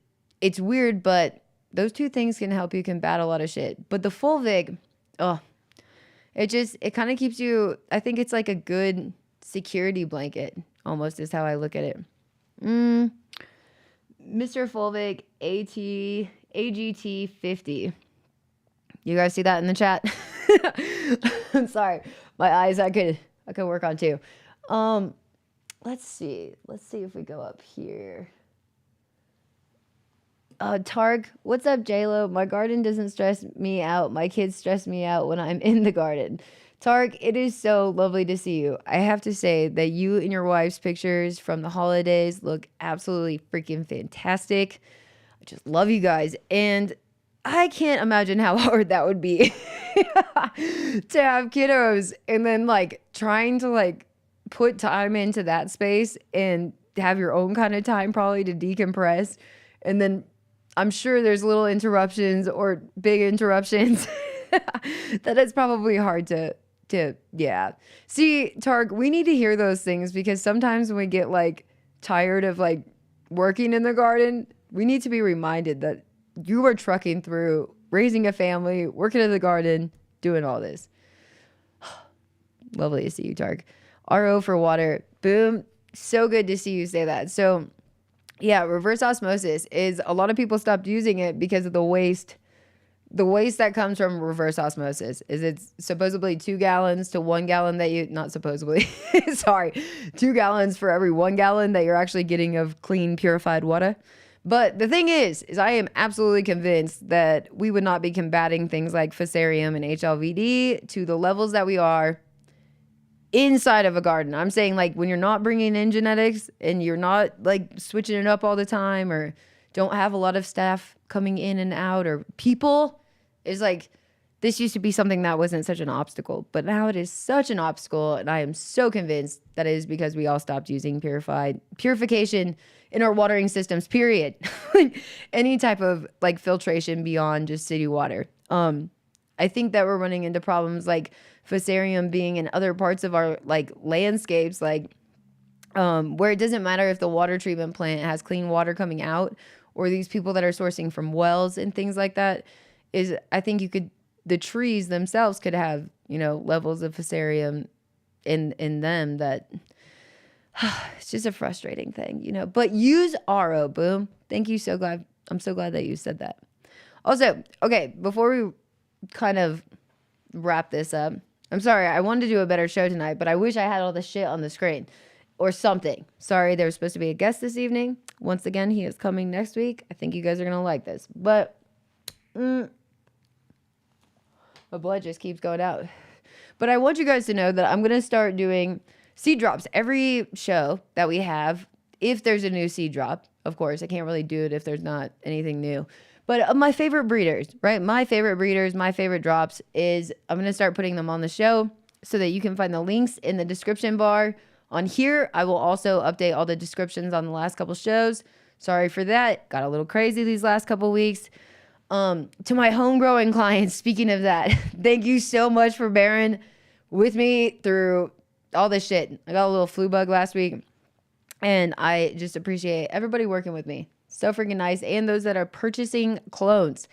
weird, but those two things can help you combat a lot of shit. But the Fulvic, it kind of keeps you, I think it's like a good security blanket, almost is how I look at it. Mr. Fulvic AGT 50. You guys see that in the chat? I'm sorry. My eyes I could work on too. Let's see if we go up here. Targ, what's up, JLo? My garden doesn't stress me out. My kids stress me out when I'm in the garden. Targ, it is so lovely to see you. I have to say that you and your wife's pictures from the holidays look absolutely freaking fantastic. I just love you guys. And I can't imagine how hard that would be to have kiddos and then like trying to like put time into that space and have your own kind of time probably to decompress. And then I'm sure there's little interruptions or big interruptions that it's probably hard to, yeah. See, Tark, we need to hear those things, because sometimes when we get like tired of like working in the garden, we need to be reminded that you are trucking through, raising a family, working in the garden, doing all this. Lovely to see you, Tark. RO for water. Boom. So good to see you say that. So yeah, reverse osmosis is, a lot of people stopped using it because of the waste. The waste that comes from reverse osmosis is it's supposedly 2 gallons to 1 gallon that you, not supposedly, sorry, 2 gallons for every 1 gallon that you're actually getting of clean, purified water. But the thing is I am absolutely convinced that we would not be combating things like Fusarium and HLVD to the levels that we are inside of a garden. I'm saying like when you're not bringing in genetics and you're not like switching it up all the time, or don't have a lot of staff coming in and out, or people, is like, this used to be something that wasn't such an obstacle, but now it is such an obstacle. And I am so convinced that it is because we all stopped using purification in our watering systems, period. Like any type of like filtration beyond just city water. I think that we're running into problems like Fusarium being in other parts of our like landscapes, like where it doesn't matter if the water treatment plant has clean water coming out, or these people that are sourcing from wells and things like that. Is, I think the trees themselves could have, you know, levels of Fusarium in them that it's just a frustrating thing, you know. But use RO, boom. Thank you. I'm so glad that you said that. Also, okay, before we kind of wrap this up. I'm sorry. I wanted to do a better show tonight, but I wish I had all the shit on the screen or something. Sorry, there was supposed to be a guest this evening. Once again, he is coming next week. I think you guys are going to like this. But my blood just keeps going out. But I want you guys to know that I'm going to start doing seed drops every show that we have. If there's a new seed drop, of course, I can't really do it if there's not anything new. But my favorite breeders, right? My favorite breeders, my favorite drops is I'm going to start putting them on the show so that you can find the links in the description bar. On here, I will also update all the descriptions on the last couple shows. Sorry for that. Got a little crazy these last couple weeks. To my home-growing clients, speaking of that, thank you so much for bearing with me through all this shit. I got a little flu bug last week, and I just appreciate everybody working with me. So freaking nice. And those that are purchasing clones.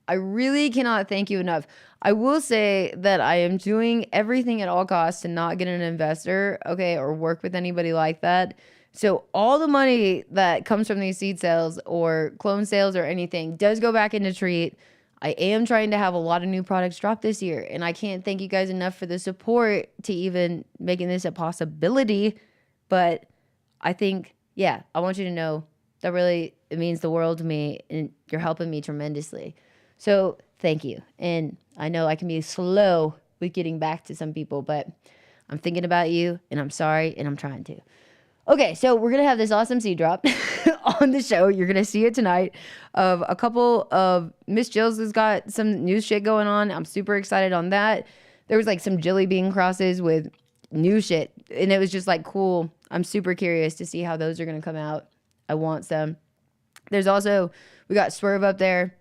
I really cannot thank you enough. I will say that I am doing everything at all costs to not get an investor, okay, or work with anybody like that. So all the money that comes from these seed sales or clone sales or anything does go back into Treat. I am trying to have a lot of new products drop this year, and I can't thank you guys enough for the support to even making this a possibility. But I think, yeah, I want you to know that really it means the world to me, and you're helping me tremendously. So thank you. And I know I can be slow with getting back to some people, but I'm thinking about you, and I'm sorry, and I'm trying to. Okay, so we're going to have this awesome seed drop on the show. You're going to see it tonight of a couple of Miss Jill's has got some new shit going on. I'm super excited on that. There was like some Jilly Bean crosses with new shit, and it was just like cool. I'm super curious to see how those are going to come out. I want some. There's also, we got Swerve up there.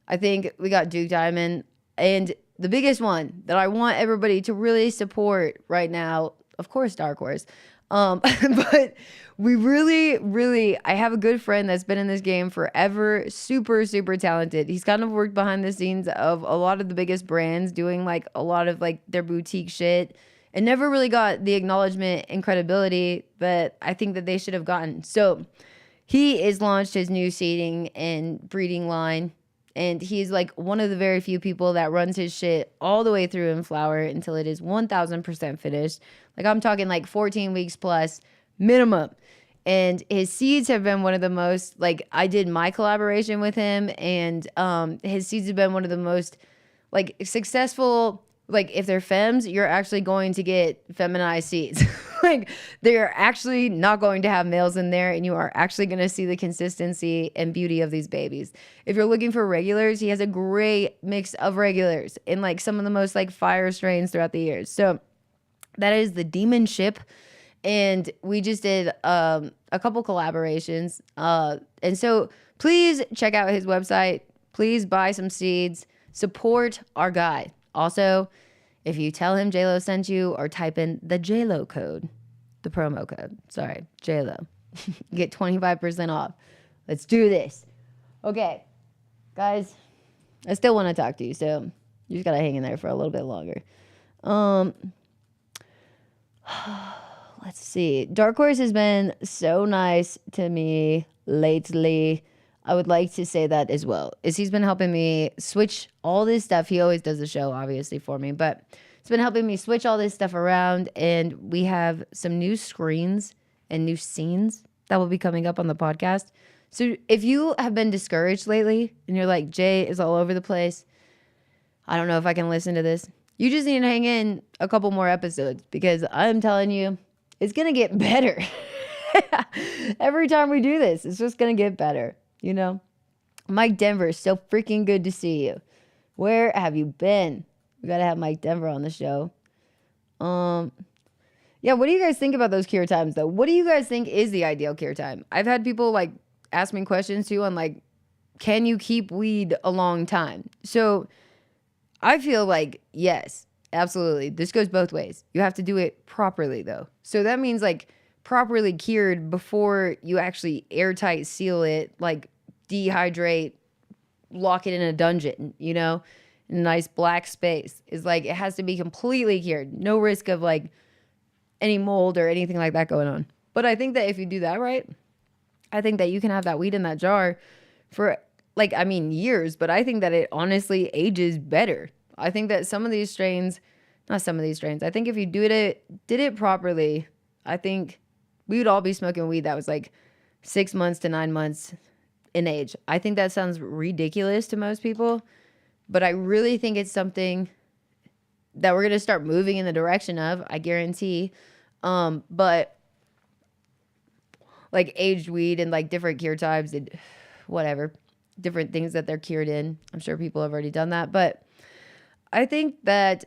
I think we got Duke Diamond. And the biggest one that I want everybody to really support right now, of course, Dark Horse. But we really, I have a good friend that's been in this game forever, super, super talented. He's kind of worked behind the scenes of a lot of the biggest brands doing like a lot of like their boutique shit and never really got the acknowledgement and credibility that I think that they should have gotten. So he has launched his new seeding and breeding line, and he's like one of the very few people that runs his shit all the way through in flower until it is 1000% finished. Like I'm talking like 14 weeks plus minimum. And his seeds have been one of the most, like I did my collaboration with him, and his seeds have been one of the most like successful. Like if they're femmes, you're actually going to get feminized seeds. Like they're actually not going to have males in there, and you are actually going to see the consistency and beauty of these babies. If you're looking for regulars, he has a great mix of regulars in like some of the most like fire strains throughout the years. So that is the Demon Ship. And we just did a couple collaborations. And so please check out his website. Please buy some seeds. Support our guy. Also, if you tell him JLo sent you or type in the JLo code, the promo code, sorry, JLo, you get 25% off. Let's do this. Okay, guys, I still want to talk to you, so you just got to hang in there for a little bit longer. Let's see. Dark Horse has been so nice to me lately. I would like to say that as well. He's been helping me switch all this stuff. He always does the show, obviously, for me, but it's been helping me switch all this stuff around. And we have some new screens and new scenes that will be coming up on the podcast. So if you have been discouraged lately and you're like, Jay is all over the place, I don't know if I can listen to this, you just need to hang in a couple more episodes, because I'm telling you, it's going to get better. Every time we do this, it's just going to get better. You know, Mike Denver, so freaking good to see you. Where have you been? We got to have Mike Denver on the show. Yeah, what do you guys think about those cure times, though? What do you guys think is the ideal cure time? I've had people, like, ask me questions, too, on, like, can you keep weed a long time? So I feel like, yes, absolutely. This goes both ways. You have to do it properly, though. So that means, like, properly cured before you actually airtight seal it, like dehydrate, lock it in a dungeon, you know, in a nice black space. Is like it has to be completely cured. No risk of like any mold or anything like that going on. But I think that if you do that right, I think that you can have that weed in that jar for like, I mean, years, but I think that it honestly ages better. I think that some of these strains, not some of these strains, I think if you did it properly, I think we would all be smoking weed that was like 6 months to 9 months in age. I think that sounds ridiculous to most people, but I really think it's something that we're going to start moving in the direction of, I guarantee. But like aged weed and like different cure types and whatever, different things that they're cured in. I'm sure people have already done that, but I think that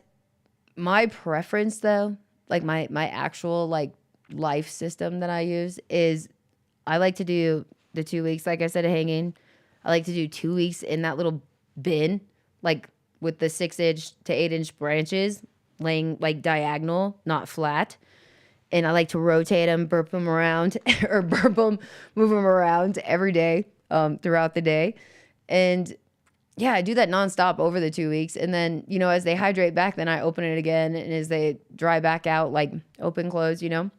my preference though, like my actual like life system that I use is I like to do the 2 weeks, like I said, of hanging. I like to do 2 weeks in that little bin, like with the 6-inch to 8-inch branches laying like diagonal, not flat. And I like to rotate them, burp them around, or burp them, move them around every day throughout the day. And yeah, I do that nonstop over the 2 weeks. And then, you know, as they hydrate back, then I open it again. And as they dry back out, like open, close, you know,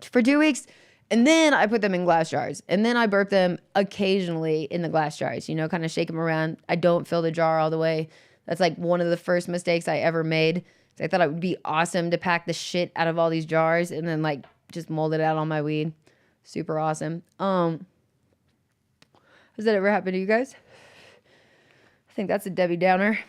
for 2 weeks. And then I put them in glass jars. And then I burp them occasionally in the glass jars, you know, kind of shake them around. I don't fill the jar all the way. That's like one of the first mistakes I ever made. So I thought it would be awesome to pack the shit out of all these jars and then like just mold it out on my weed. Super awesome. Has that ever happened to you guys? I think that's a Debbie Downer.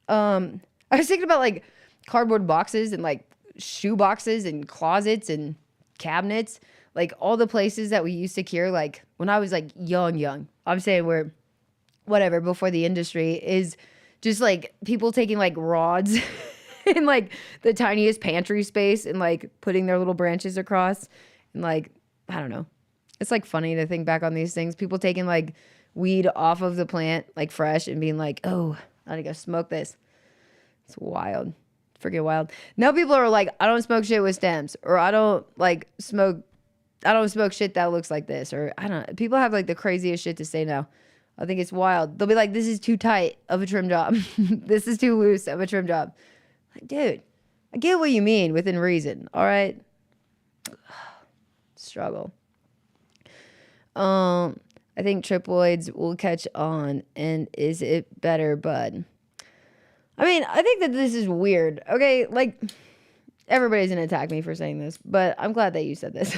I was thinking about like cardboard boxes and like shoe boxes and closets and cabinets, like all the places that we used to cure, like when I was like young. I'm saying we're whatever before the industry is just like people taking like rods in like the tiniest pantry space and like putting their little branches across and like, I don't know. It's like funny to think back on these things. People taking like weed off of the plant, like fresh, and being like, oh, I gotta go smoke this. It's wild. Freaking wild. Now people are like, I don't smoke shit with stems, or I don't smoke shit that looks like this, or I don't know. People have like the craziest shit to say now. I think it's wild. They'll be like, this is too tight of a trim job. This is too loose of a trim job. Like, dude, I get what you mean within reason. All right. Struggle. I think triploids will catch on. And is it better, bud? I mean, I think that this is weird. Okay, like everybody's gonna attack me for saying this, but I'm glad that you said this.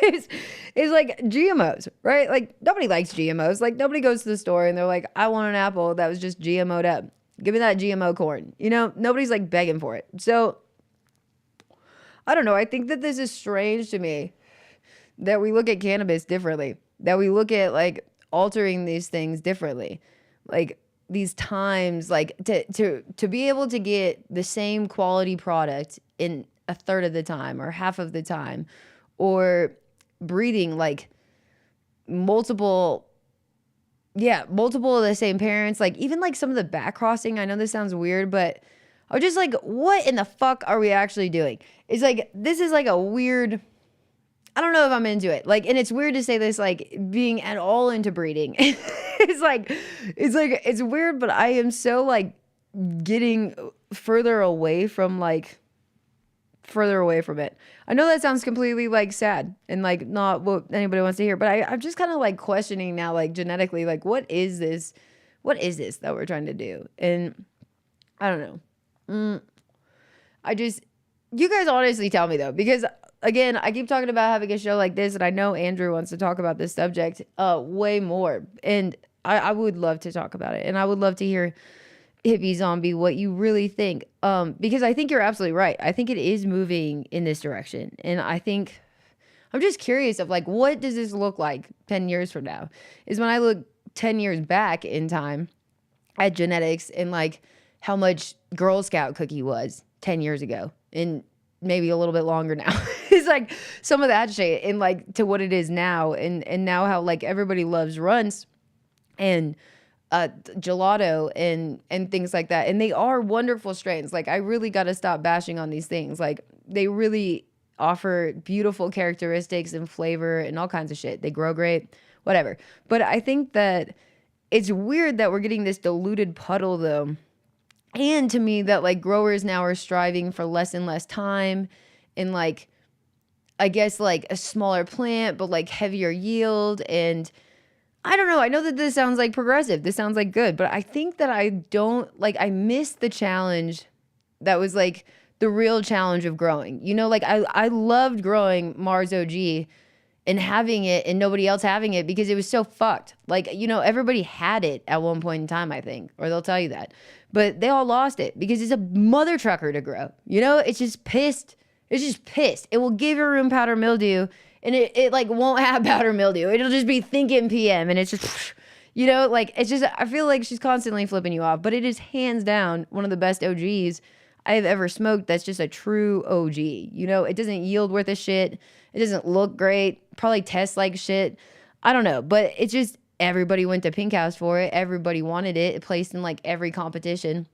it's like GMOs, right? Like nobody likes GMOs. Like nobody goes to the store and they're like, I want an apple that was just GMO'd up. Give me that GMO corn. You know, nobody's like begging for it. So I don't know. I think that this is strange to me that we look at cannabis differently, that we look at like altering these things differently. Like these times, like to be able to get the same quality product in a third of the time or half of the time, or breeding like multiple of the same parents, like even like some of the back crossing. I know this sounds weird, but I was just like, what in the fuck are we actually doing? It's like, this is like a weird, I don't know if I'm into it. Like, and it's weird to say this, like being at all into breeding. It's weird, but I am so like getting further away from it. I know that sounds completely like sad and like not what anybody wants to hear, but I'm just kind of like questioning now, like genetically, like what is this that we're trying to do? And I don't know. You guys honestly tell me though, because again, I keep talking about having a show like this, and I know Andrew wants to talk about this subject way more, and I would love to talk about it, and I would love to hear Hippie Zombie what you really think, because I think you're absolutely right. I think it is moving in this direction, and I think I'm just curious of like, what does this look like 10 years from now? Is when I look 10 years back in time at genetics and like how much Girl Scout cookie was 10 years ago, and maybe a little bit longer now. It's like some of that shit, and like to what it is now, and now how like everybody loves Runts and gelato and things like that, and they are wonderful strains. Like I really got to stop bashing on these things. Like they really offer beautiful characteristics and flavor and all kinds of shit. They grow great, whatever. But I think that it's weird that we're getting this diluted puddle though. And to me, that like growers now are striving for less and less time and like, I guess like a smaller plant, but like heavier yield. And I don't know. I know that this sounds like progressive. This sounds like good, but I think that I don't like, I missed the challenge that was like the real challenge of growing. You know, like I loved growing Mars OG and having it and nobody else having it because it was so fucked. Like, you know, everybody had it at one point in time, I think, or they'll tell you that. But they all lost it because it's a mother trucker to grow. You know, it's just pissed. It's just pissed. It will give your room powder mildew and it like won't have powder mildew. It'll just be thinking PM and it's just, you know, like it's just, I feel like she's constantly flipping you off, but it is hands down one of the best OGs I've ever smoked. That's just a true OG. You know, it doesn't yield worth a shit. It doesn't look great. Probably tastes like shit. I don't know, but it's just everybody went to Pink House for it. Everybody wanted it. It placed in like every competition.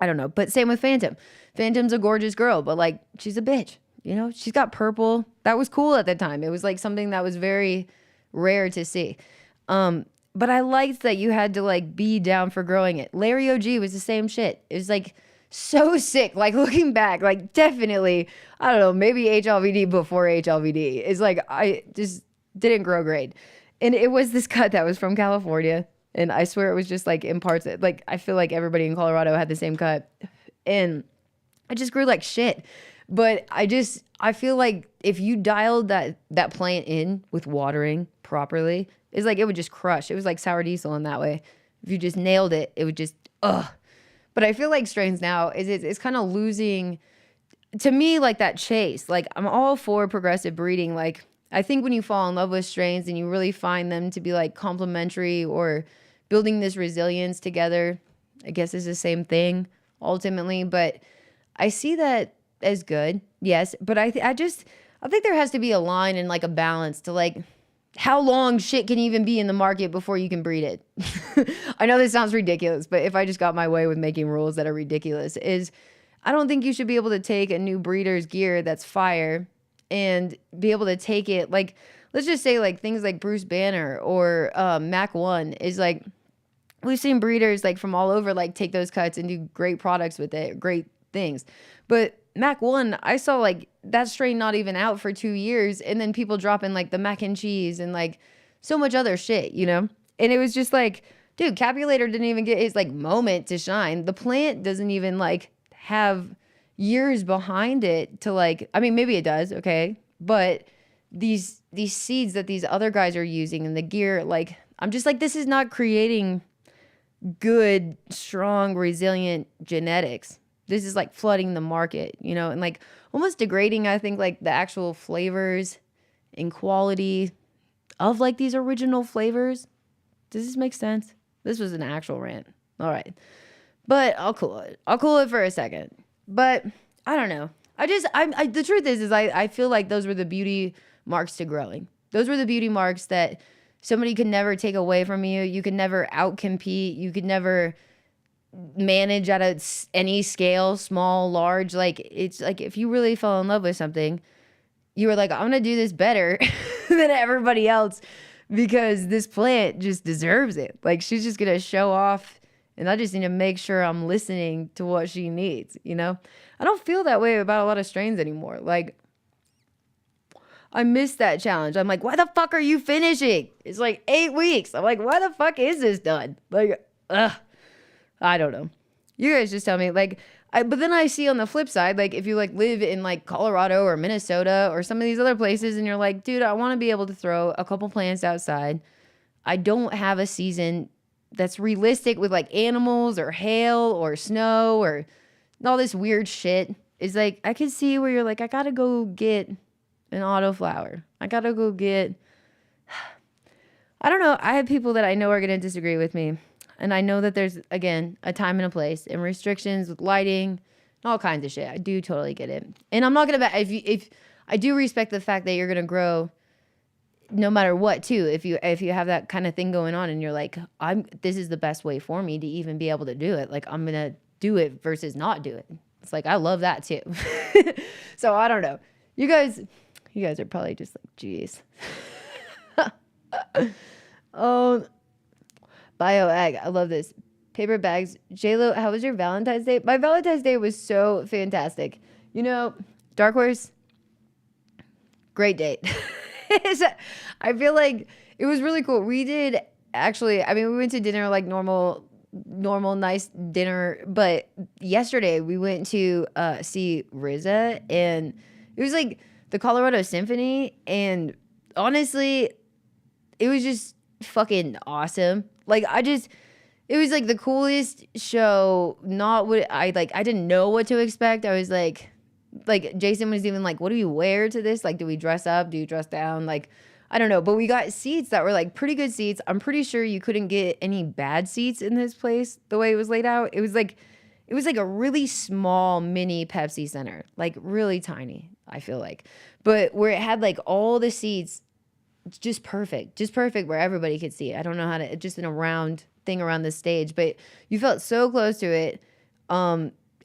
I don't know, but same with Phantom. Phantom's a gorgeous girl, but like she's a bitch. You know, she's got purple. That was cool at the time. It was like something that was very rare to see. But I liked that you had to like be down for growing it. Larry OG was the same shit. It was like so sick. Like looking back, like definitely, I don't know, maybe HLVD before HLVD. It's like I just didn't grow great. And it was this cut that was from California. And I swear it was just like in parts, like I feel like everybody in Colorado had the same cut. And I just grew like shit. But I feel like if you dialed that plant in with watering properly, it's like it would just crush. It was like sour diesel in that way. If you just nailed it, it would just, ugh. But I feel like strains now it's kind of losing, to me, like that chase. Like I'm all for progressive breeding. Like I think when you fall in love with strains and you really find them to be like complementary or building this resilience together, I guess is the same thing ultimately. But I see that as good, yes. But I think there has to be a line and like a balance to like how long shit can even be in the market before you can breed it. I know this sounds ridiculous, but if I just got my way with making rules that are ridiculous, is I don't think you should be able to take a new breeder's gear that's fire and be able to take it like, let's just say like things like Bruce Banner or Mac 1 is like, we've seen breeders like from all over like take those cuts and do great products with it, great things. But Mac 1, I saw like that strain not even out for 2 years, and then people dropping like the mac and cheese and like so much other shit, you know? And it was just like, dude, Capulator didn't even get his like moment to shine. The plant doesn't even like have years behind it to like, I mean, maybe it does, okay? But these seeds that these other guys are using and the gear, like, I'm just like, this is not creating good, strong, resilient genetics. This is like flooding the market, you know, and like almost degrading, I think, like the actual flavors and quality of like these original flavors. Does this make sense? This was an actual rant. All right. But I'll cool it. I'll cool it for a second. But I don't know. The truth is I feel like those were the beauty marks to growing. Those were the beauty marks that somebody could never take away from you. You could never outcompete. You could never manage at any scale, small, large. Like, it's like if you really fell in love with something, you were like, I'm going to do this better than everybody else because this plant just deserves it. Like, she's just going to show off, and I just need to make sure I'm listening to what she needs, you know? I don't feel that way about a lot of strains anymore. Like, I miss that challenge. I'm like, why the fuck are you finishing? It's like 8 weeks. I'm like, why the fuck is this done? Like, ugh. I don't know. You guys just tell me. Like, but then I see on the flip side, like if you like live in like Colorado or Minnesota or some of these other places and you're like, dude, I want to be able to throw a couple plants outside. I don't have a season that's realistic with like animals or hail or snow or all this weird shit. It's like, I can see where you're like, I got to go get an autoflower. I got to go get, I don't know. I have people that I know are going to disagree with me. And I know that there's, again, a time and a place and restrictions with lighting and all kinds of shit. I do totally get it. And I'm not going to, if I do respect the fact that you're going to grow no matter what too. If you have that kind of thing going on and you're like, this is the best way for me to even be able to do it. Like, I'm going to do it versus not do it. It's like, I love that too. So I don't know. You guys are probably just like, geez. Oh, BioAg, I love this. Paper bags. JLo, how was your Valentine's Day? My Valentine's Day was so fantastic. You know, Dark Horse, great date. I feel like It was really cool. We did actually, I mean, we went to dinner like normal, nice dinner. But yesterday we went to see RZA, and it was like the Colorado Symphony. And honestly, it was just fucking awesome. Like, it was like the coolest show. Not what I like. I didn't know what to expect. I was like Jason was even like, what do you wear to this? Like, do we dress up? Do you dress down? Like, I don't know. But we got seats that were like pretty good seats. I'm pretty sure you couldn't get any bad seats in this place the way it was laid out. It was like a really small mini Pepsi Center, like really tiny, I feel like. But where it had like all the seats just perfect where everybody could see it. I don't know how to, just in a round thing around the stage, but you felt so close to it.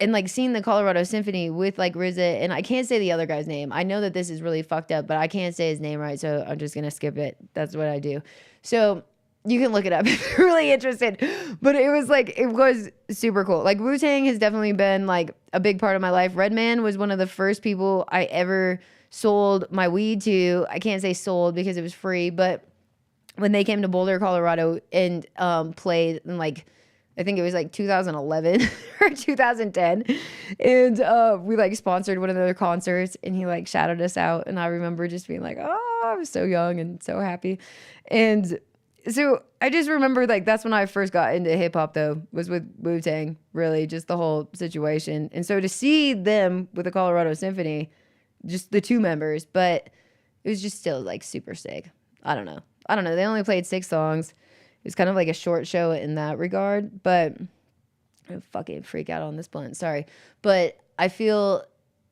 And like seeing the Colorado Symphony with like RZA, and I can't say the other guy's name. I know that this is really fucked up, but I can't say his name right, so I'm just gonna skip it. That's what I do. So you can look it up if you're really interested. But it was super cool. Like Wu-Tang has definitely been like a big part of my life. Redman was one of the first people I ever sold my weed to. I can't say sold because it was free, but when they came to Boulder, Colorado and played in like, I think it was like 2011 or 2010. And we like sponsored one of their concerts, and he like shouted us out. And I remember just being like, oh, I was so young and so happy. And so I just remember like that's when I first got into hip hop though, was with Wu-Tang, really just the whole situation. And so to see them with the Colorado Symphony, just the two members, but it was just still like super sick. I don't know. They only played 6 songs. It was kind of like a short show in that regard, but I fucking freak out on this blunt. Sorry. But I feel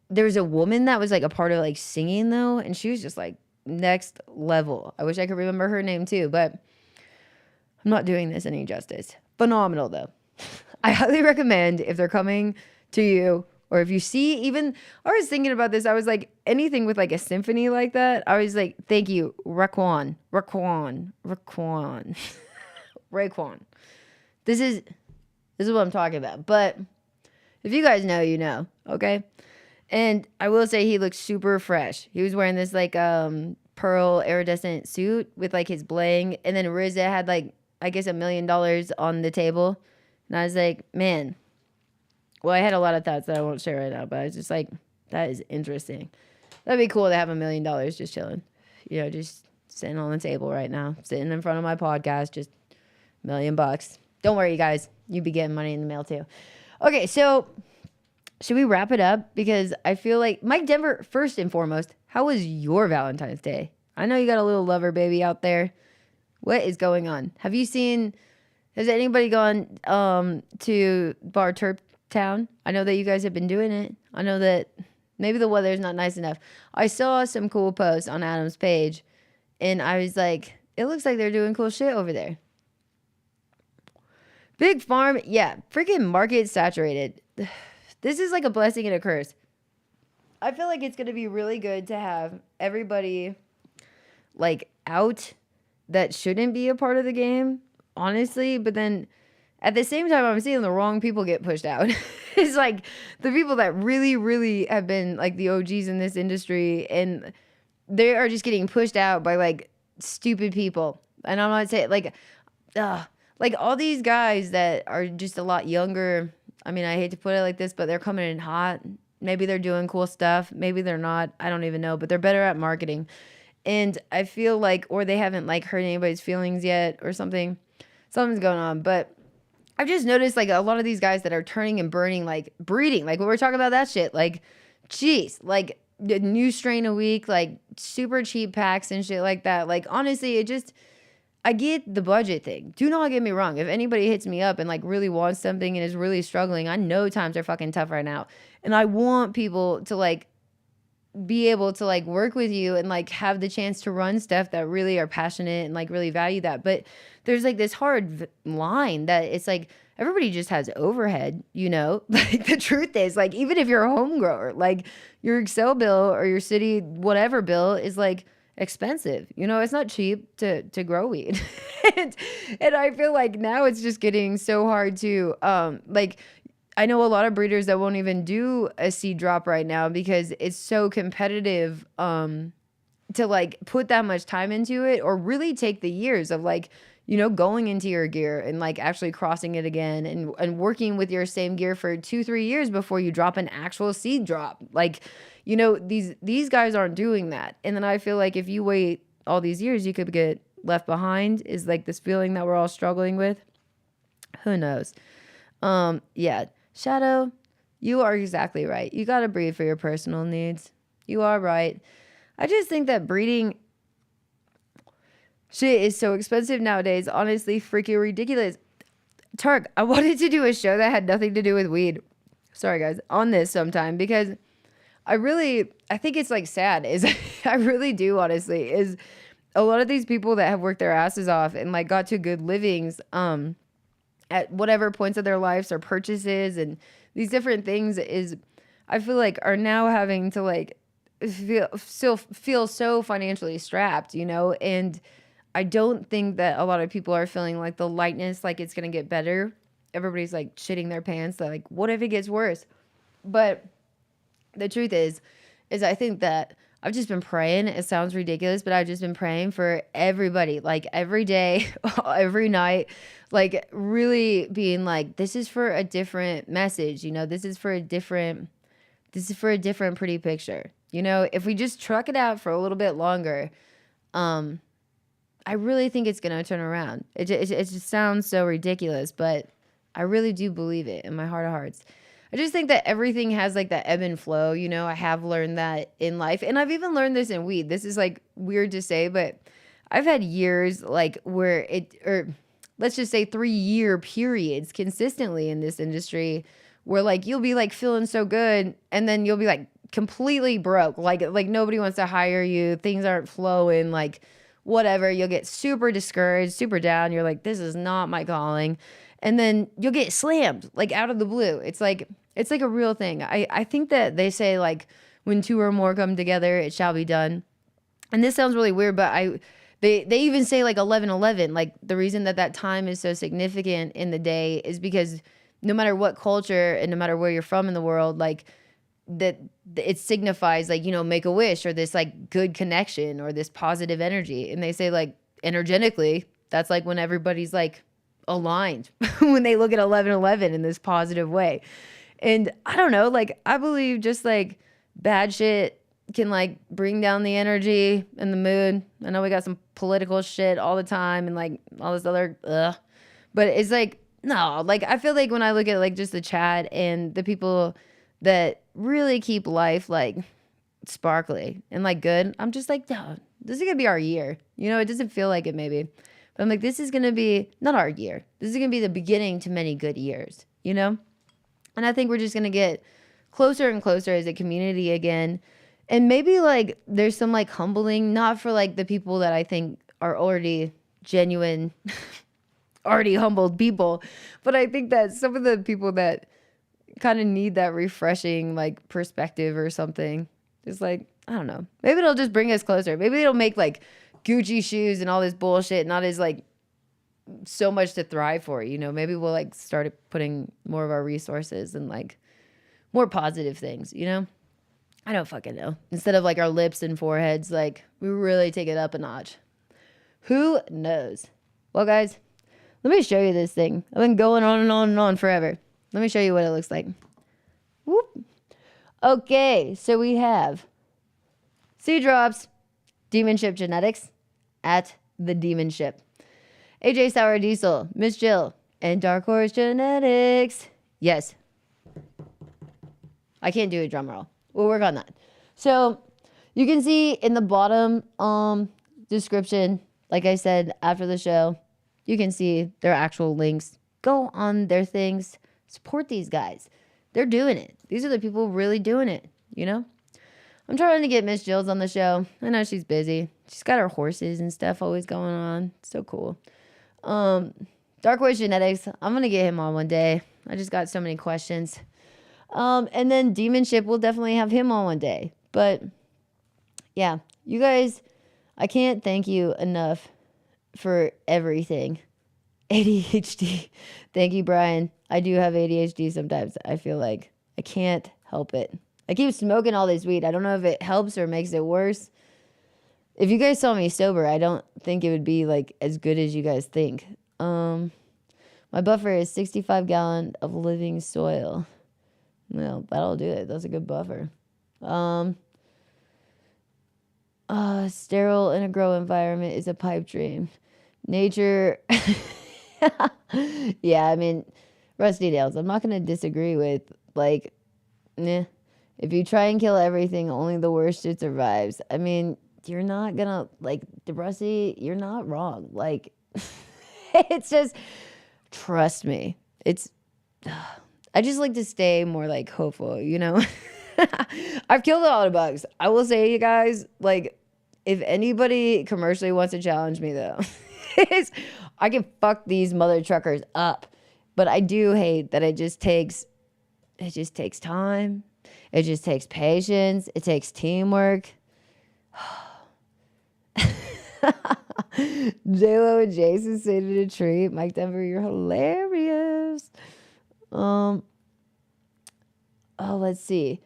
there was a woman that was like a part of like singing though, and she was just like next level. I wish I could remember her name too, but I'm not doing this any justice. Phenomenal though. I highly recommend if they're coming to you, or if you see even, I was thinking about this. I was like, anything with like a symphony like that, I was like, thank you, Raekwon. This is what I'm talking about. But if you guys know, you know, okay? And I will say he looked super fresh. He was wearing this like pearl iridescent suit with like his bling. And then RZA had like, I guess $1 million on the table. And I was like, man. Well, I had a lot of thoughts that I won't share right now, but I was just like, that is interesting. That'd be cool to have $1 million just chilling. You know, just sitting on the table right now, sitting in front of my podcast, just $1 million. Don't worry, you guys. You'd be getting money in the mail too. Okay, so should we wrap it up? Because I feel like, Mike Denver, first and foremost, how was your Valentine's Day? I know you got a little lover baby out there. What is going on? Has anybody gone to Bar Turp Town? I know that you guys have been doing it. I know that maybe the weather's not nice enough. I saw some cool posts on Adam's page, and I was like, it looks like they're doing cool shit over there. Big Farm, yeah, freaking market saturated. This is like a blessing and a curse. I feel like it's going to be really good to have everybody like out that shouldn't be a part of the game, honestly, but then at the same time, I'm seeing the wrong people get pushed out. It's like the people that really, really have been like the OGs in this industry, and they are just getting pushed out by like stupid people. And I'm not saying like all these guys that are just a lot younger. I mean, I hate to put it like this, but they're coming in hot. Maybe they're doing cool stuff. Maybe they're not. I don't even know, but they're better at marketing. And I feel like, or they haven't like hurt anybody's feelings yet or something. Something's going on, but I've just noticed like a lot of these guys that are turning and burning, like breeding, like when we're talking about that shit, like, geez, like the new strain a week, like super cheap packs and shit like that. Like, honestly, I get the budget thing. Do not get me wrong. If anybody hits me up and like really wants something and is really struggling, I know times are fucking tough right now. And I want people to like be able to like work with you and like have the chance to run stuff that really are passionate and like really value that. But there's like this hard line that it's like everybody just has overhead, you know? Like the truth is like, even if you're a home grower, like your Excel bill or your city whatever bill is like expensive. You know, it's not cheap to grow weed. and I feel like now it's just getting so hard to like I know a lot of breeders that won't even do a seed drop right now because it's so competitive to like put that much time into it, or really take the years of like, you know, going into your gear and like actually crossing it again, and working with your same gear for 2-3 years before you drop an actual seed drop. Like, you know, these guys aren't doing that. And then I feel like if you wait all these years, you could get left behind, is like this feeling that we're all struggling with. Who knows? Yeah. Shadow, you are exactly right. You got to breed for your personal needs. You are right. I just think that breeding shit is so expensive nowadays. Honestly, freaking ridiculous. Tark, I wanted to do a show that had nothing to do with weed. Sorry, guys, on this sometime, because I think it's like sad is I really do, honestly, is a lot of these people that have worked their asses off and like got to good livings, at whatever points of their lives or purchases and these different things, is I feel like are now having to like feel so financially strapped, you know? And I don't think that a lot of people are feeling like the lightness, like it's going to get better. Everybody's like shitting their pants. They're like, what if it gets worse? But the truth is I think that I've just been praying. It sounds ridiculous, but I've just been praying for everybody, like every day, every night, like really being like, this is for a different message, you know, this is for a different pretty picture. You know, if we just truck it out for a little bit longer, I really think it's going to turn around. It just sounds so ridiculous, but I really do believe it in my heart of hearts. I just think that everything has like that ebb and flow. You know, I have learned that in life, and I've even learned this in weed. This is like weird to say, but I've had years like where or let's just say 3-year periods consistently in this industry where like you'll be like feeling so good, and then you'll be like completely broke. Like nobody wants to hire you. Things aren't flowing, like whatever. You'll get super discouraged, super down. You're like, this is not my calling. And then you'll get slammed like out of the blue. It's like a real thing. I think that they say like when 2 or more come together, it shall be done. And this sounds really weird, but they even say like 11:11. Like the reason that time is so significant in the day is because no matter what culture and no matter where you're from in the world, like that it signifies like, you know, make a wish or this like good connection or this positive energy. And they say like energetically, that's like when everybody's like aligned when they look at 11:11 in this positive way. And I don't know, like I believe just like bad shit can like bring down the energy and the mood. I know we got some political shit all the time and like all this other but it's like, no, like I feel like when I look at like just the chat and the people that really keep life like sparkly and like good, I'm just like, no, this is gonna be our year. You know, it doesn't feel like it maybe, but I'm like, this is gonna be not our year. This is gonna be the beginning to many good years, you know? And I think we're just gonna get closer and closer as a community again. And maybe like there's some like humbling, not for like the people that I think are already genuine, already humbled people, but I think that some of the people that kind of need that refreshing like perspective or something, it's like, I don't know, maybe it'll just bring us closer. Maybe it'll make like Gucci shoes and all this bullshit not as like so much to thrive for, you know? Maybe we'll like start putting more of our resources and like more positive things, you know? I don't fucking know. Instead of like our lips and foreheads, like we really take it up a notch. Who knows? Well, guys, let me show you this thing. I've been going on and on and on forever. Let me show you what it looks like. Whoop. Okay, so we have Seed Drops, Demon Ship Genetics at the Demon Ship. AJ Sour Diesel, Miss Jill, and Dark Horse Genetics. Yes. I can't do a drum roll. We'll work on that. So you can see in the bottom description, like I said, after the show, you can see their actual links. Go on their things. Support these guys. They're doing it. These are the people really doing it, you know? I'm trying to get Miss Jills on the show. I know she's busy. She's got her horses and stuff always going on. So cool. Dark Horse Genetics. I'm going to get him on one day. I just got so many questions. And then Demon Ship, we'll definitely have him on one day. But yeah, you guys, I can't thank you enough for everything. ADHD. Thank you, Brian. I do have ADHD sometimes. I feel like I can't help it. I keep smoking all this weed. I don't know if it helps or makes it worse. If you guys saw me sober, I don't think it would be like as good as you guys think. My buffer is 65 gallon of living soil. Well, that'll do it. That's a good buffer. Sterile in a grow environment is a pipe dream. Nature. Yeah, I mean, Rusty Nails, I'm not going to disagree with, like, if you try and kill everything, only the worst shit survives. I mean, you're not going to, like, Rusty, you're not wrong. Like, it's just, trust me. I just like to stay more, like, hopeful, you know? I've killed a lot of bugs. I will say, you guys, like, if anybody commercially wants to challenge me, though, I can fuck these mother truckers up. But I do hate that it just takes time. It just takes patience. It takes teamwork. J-Lo and Jason sit in a tree. Mike Denver, you're hilarious. Let's see.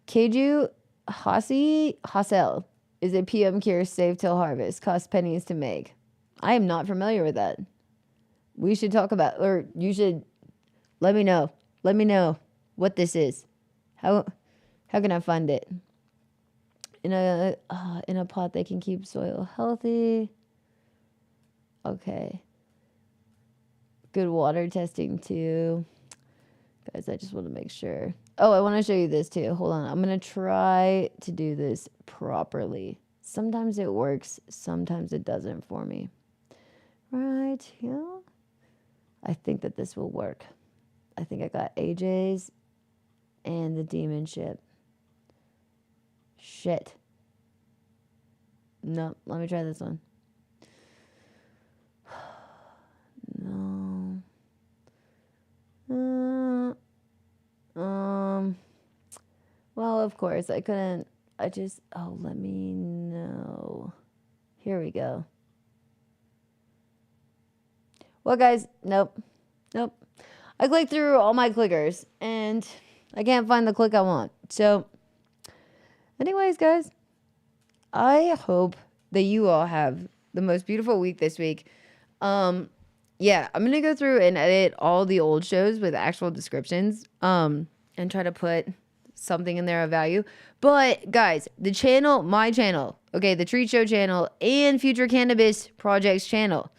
Keiju Hassel is a PM cure save till harvest. Costs pennies to make. I am not familiar with that. We should talk about, or you should let me know. Let me know what this is. How can I find it? In a pot that can keep soil healthy. Okay. Good water testing too. Guys, I just want to make sure. Oh, I want to show you this too. Hold on. I'm going to try to do this properly. Sometimes it works. Sometimes it doesn't for me. Right here. I think that this will work. I think I got AJ's and the demon ship. Shit. No, let me try this one. No. Well, of course, I couldn't. Let me know. Here we go. Well, guys, nope. I clicked through all my clickers, and I can't find the click I want. So, anyways, guys, I hope that you all have the most beautiful week this week. Yeah, I'm going to go through and edit all the old shows with actual descriptions, and try to put something in there of value. But, guys, the channel, my channel, okay, the Treat Show channel, and Future Cannabis Projects channel,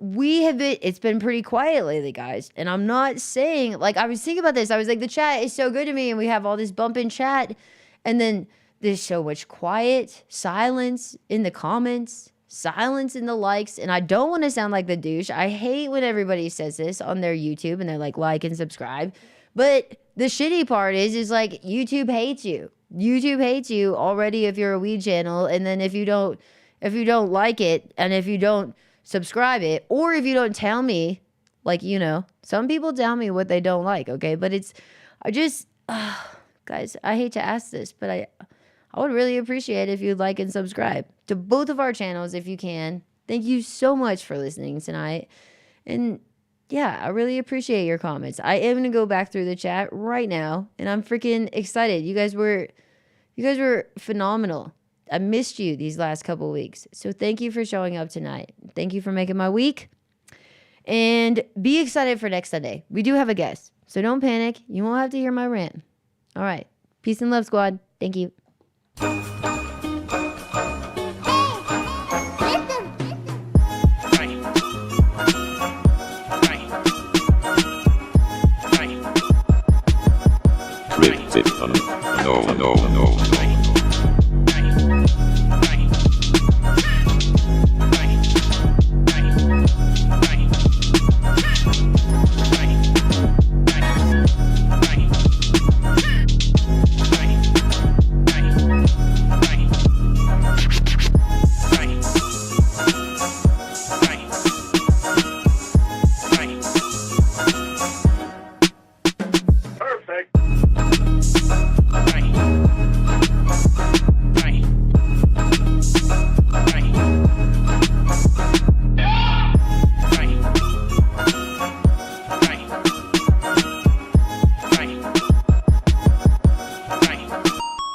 it's been pretty quiet lately, guys. And I'm not saying, like, I was thinking about this. I was like, the chat is so good to me, and we have all this bump in chat. And then there's so much quiet, silence in the comments, silence in the likes. And I don't want to sound like the douche. I hate when everybody says this on their YouTube and they're like and subscribe. But the shitty part is like, YouTube hates you. YouTube hates you already if you're a weed channel. And then if you don't like it, and if you don't subscribe it, or if you don't tell me, like, you know, some people tell me what they don't like, okay? But guys, I hate to ask this, but I would really appreciate if you'd like and subscribe to both of our channels if you can. Thank you so much for listening tonight. And yeah, I really appreciate your comments. I am going to go back through the chat right now, and I'm freaking excited. You guys were phenomenal. I missed you these last couple weeks. So thank you for showing up tonight. Thank you for making my week. And be excited for next Sunday. We do have a guest. So don't panic. You won't have to hear my rant. All right. Peace and love, squad. Thank you.